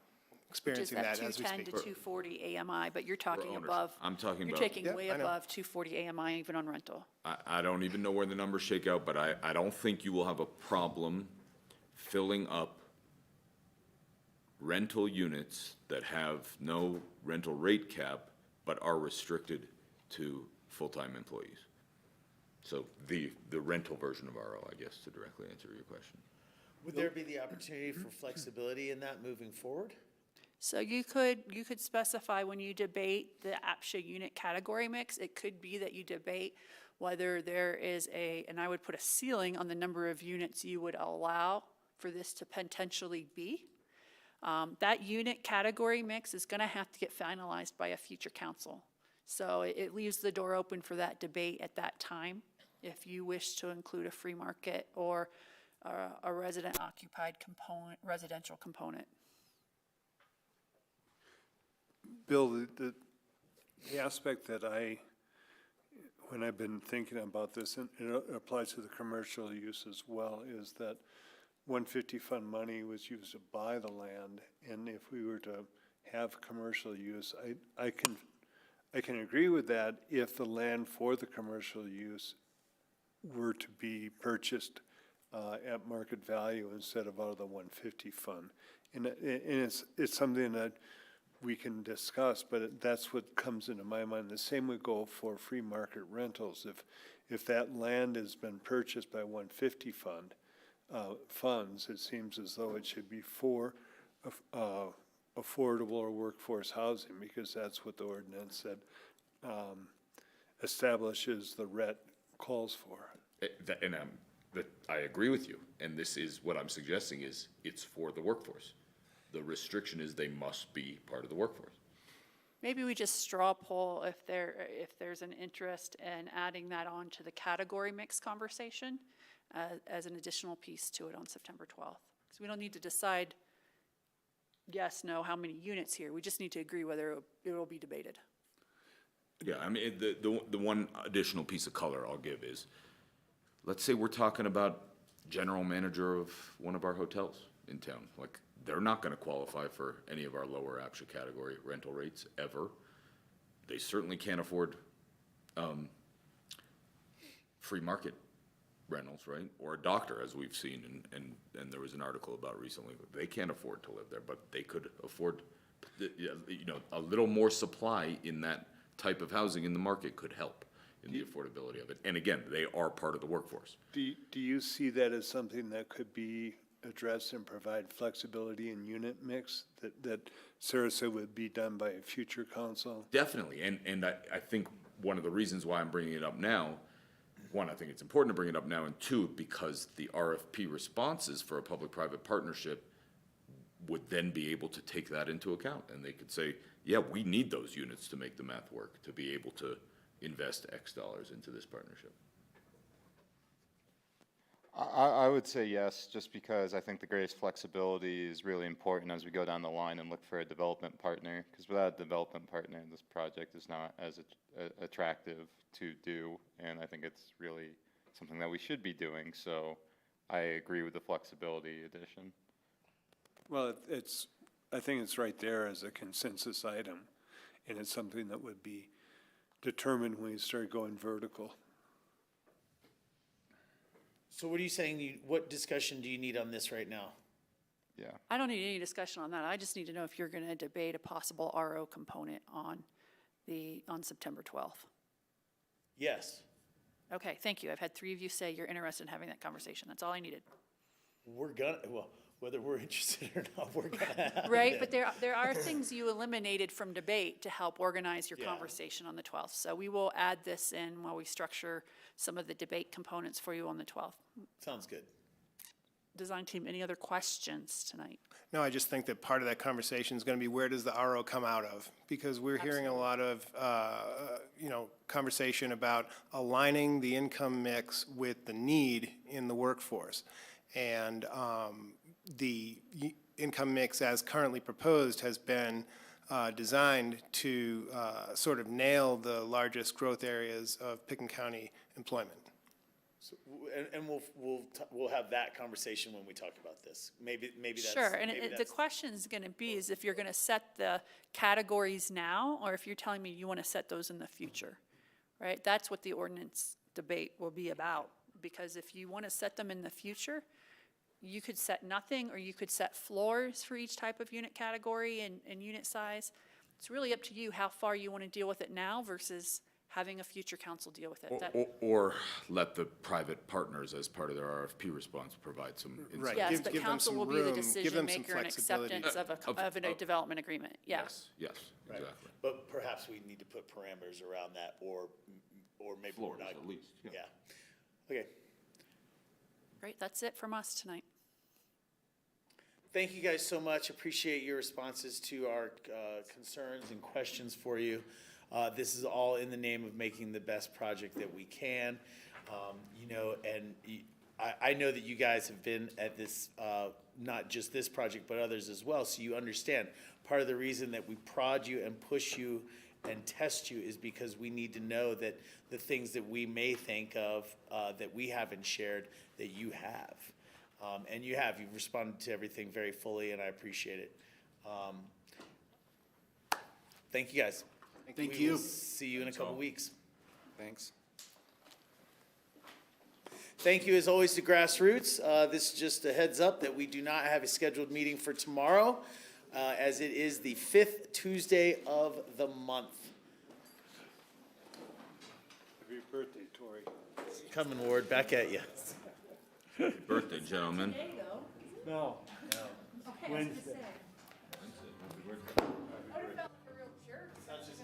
experiencing that as we 210 to speak. 240 AMI, but you're talking owners. above. I'm talking You're about- taking Yep, way I know. above 240 AMI even on rental. I don't even know where the numbers shake out, but I don't think you will have a problem filling up rental units that have no rental rate cap, but are restricted to full-time employees. So the rental version of RO, I guess, to directly answer your question. Would there be the opportunity for flexibility in that moving forward? So you could specify when you debate the APSHA unit category mix, it could be that you debate whether there is and I would put a ceiling on the number of units you would allow for this to potentially be. That unit category mix is gonna have to get finalized by a future council. So it leaves the door open for that debate at that time, if you wish to include a free market or a resident occupied component, residential component. Bill, the aspect that when I've been thinking about this, and it applies to the commercial use as well, is that 150 fund money was used to buy the land, and if we were to have commercial use, I can agree with that if the land for the commercial use were to be purchased at market value instead of out of the 150 fund. And it's something that we can discuss, but that's what comes into my mind. The same would go for free market rentals. If that land has been purchased by 150 funds, it seems as though it should be for affordable or workforce housing, because that's what the ordinance that establishes the RET calls for. I agree with you, and this is what I'm suggesting is it's for the workforce. The restriction is they must be part of the workforce. Maybe we just straw poll if there's an interest in adding that on to the category mix conversation as an additional piece to it on September 12th. Because we don't need to decide yes, no, how many units here. We just need to agree whether it will be debated. Yeah, I mean, the one additional piece of color I'll give is, let's say we're talking about general manager of one of our hotels in town. Like, they're not gonna qualify for any of our lower APSHA category rental rates ever. They certainly can't afford, free market rentals, right? Or a doctor, as we've seen, and there was an article about recently, they can't afford to live there, but they could afford, a little more supply in that type of housing in the market could help in the affordability of it. And again, they are part of the workforce. Do you see that as something that could be addressed and provide flexibility in unit mix that Sarasota would be done by a future council? Definitely, and I think one of the reasons why I'm bringing it up now, one, I think it's important to bring it up now, and two, because the RFP responses for a public-private partnership would then be able to take that into account, and they could say, yeah, we need those units to make the math work, to be able to invest X dollars into this partnership. I would say yes, just because I think the greatest flexibility is really important as we go down the line and look for a development partner, because without a development partner, this project is not as attractive to do, and I think it's really something that we should be doing, so I agree with the flexibility addition. Well, I think it's right there as a consensus item, and it's something that would be determined when you start going vertical. So what are you saying, what discussion do you need on this right now? Yeah. I don't need any discussion on that. I just need to know if you're gonna debate a possible RO component on September 12th. Yes. Okay, thank you. I've had 3 of you say you're interested in having that conversation. That's all I needed. We're gonna, well, whether we're interested or not, we're gonna have Right, it. but there are things you eliminated from debate to help organize your Yeah. conversation on the 12th. So we will add this in while we structure some of the debate components for you on the 12th. Sounds good. Design team, any other questions tonight? No, I just think that part of that conversation is going to be where does the RO come out of? Because we're hearing a lot of, conversation about aligning the income mix with the need in the workforce. And the income mix as currently proposed has been designed to sort of nail the largest growth areas of Pickens County employment. And we'll have that conversation when we talk about this. Maybe that's. Sure, and maybe the that's- question is going to be is if you're going to set the categories now, or if you're telling me you want to set those in the future, right? That's what the ordinance debate will be about, because if you want to set them in the future, you could set nothing, or you could set floors for each type of unit category and unit size. It's really up to you how far you want to deal with it now versus having a future council deal with it. That- Or let the private partners, as part of their RFP response, provide some insight. Right. Yes, give but them council some will be the room, give decision them some maker and flexibility. acceptance of a development agreement, yes. Yes, exactly. But perhaps we need to put parameters around that, or maybe we're Floors not. at least, yeah. Yeah. Okay. Great, that's it from us tonight. Thank you guys so much. Appreciate your responses to our concerns and questions for you. This is all in the name of making the best project that we can. I know that you guys have been at this, not just this project, but others as well, so you understand. Part of the reason that we prod you and push you and test you is because we need to know that the things that we may think of that we haven't shared, that you have. And you have. You've responded to everything very fully, and I appreciate it. Thank you, guys. Thank We you. will see you in a couple weeks. Thanks. Thank you, as always, to GrassRoots. This is just a heads up that we do not have a scheduled meeting for tomorrow, as it is the 5th Tuesday of the month. Happy birthday, Tori. Coming, Ward, back at you. Birthday, gentlemen. No. Wednesday. Sounds just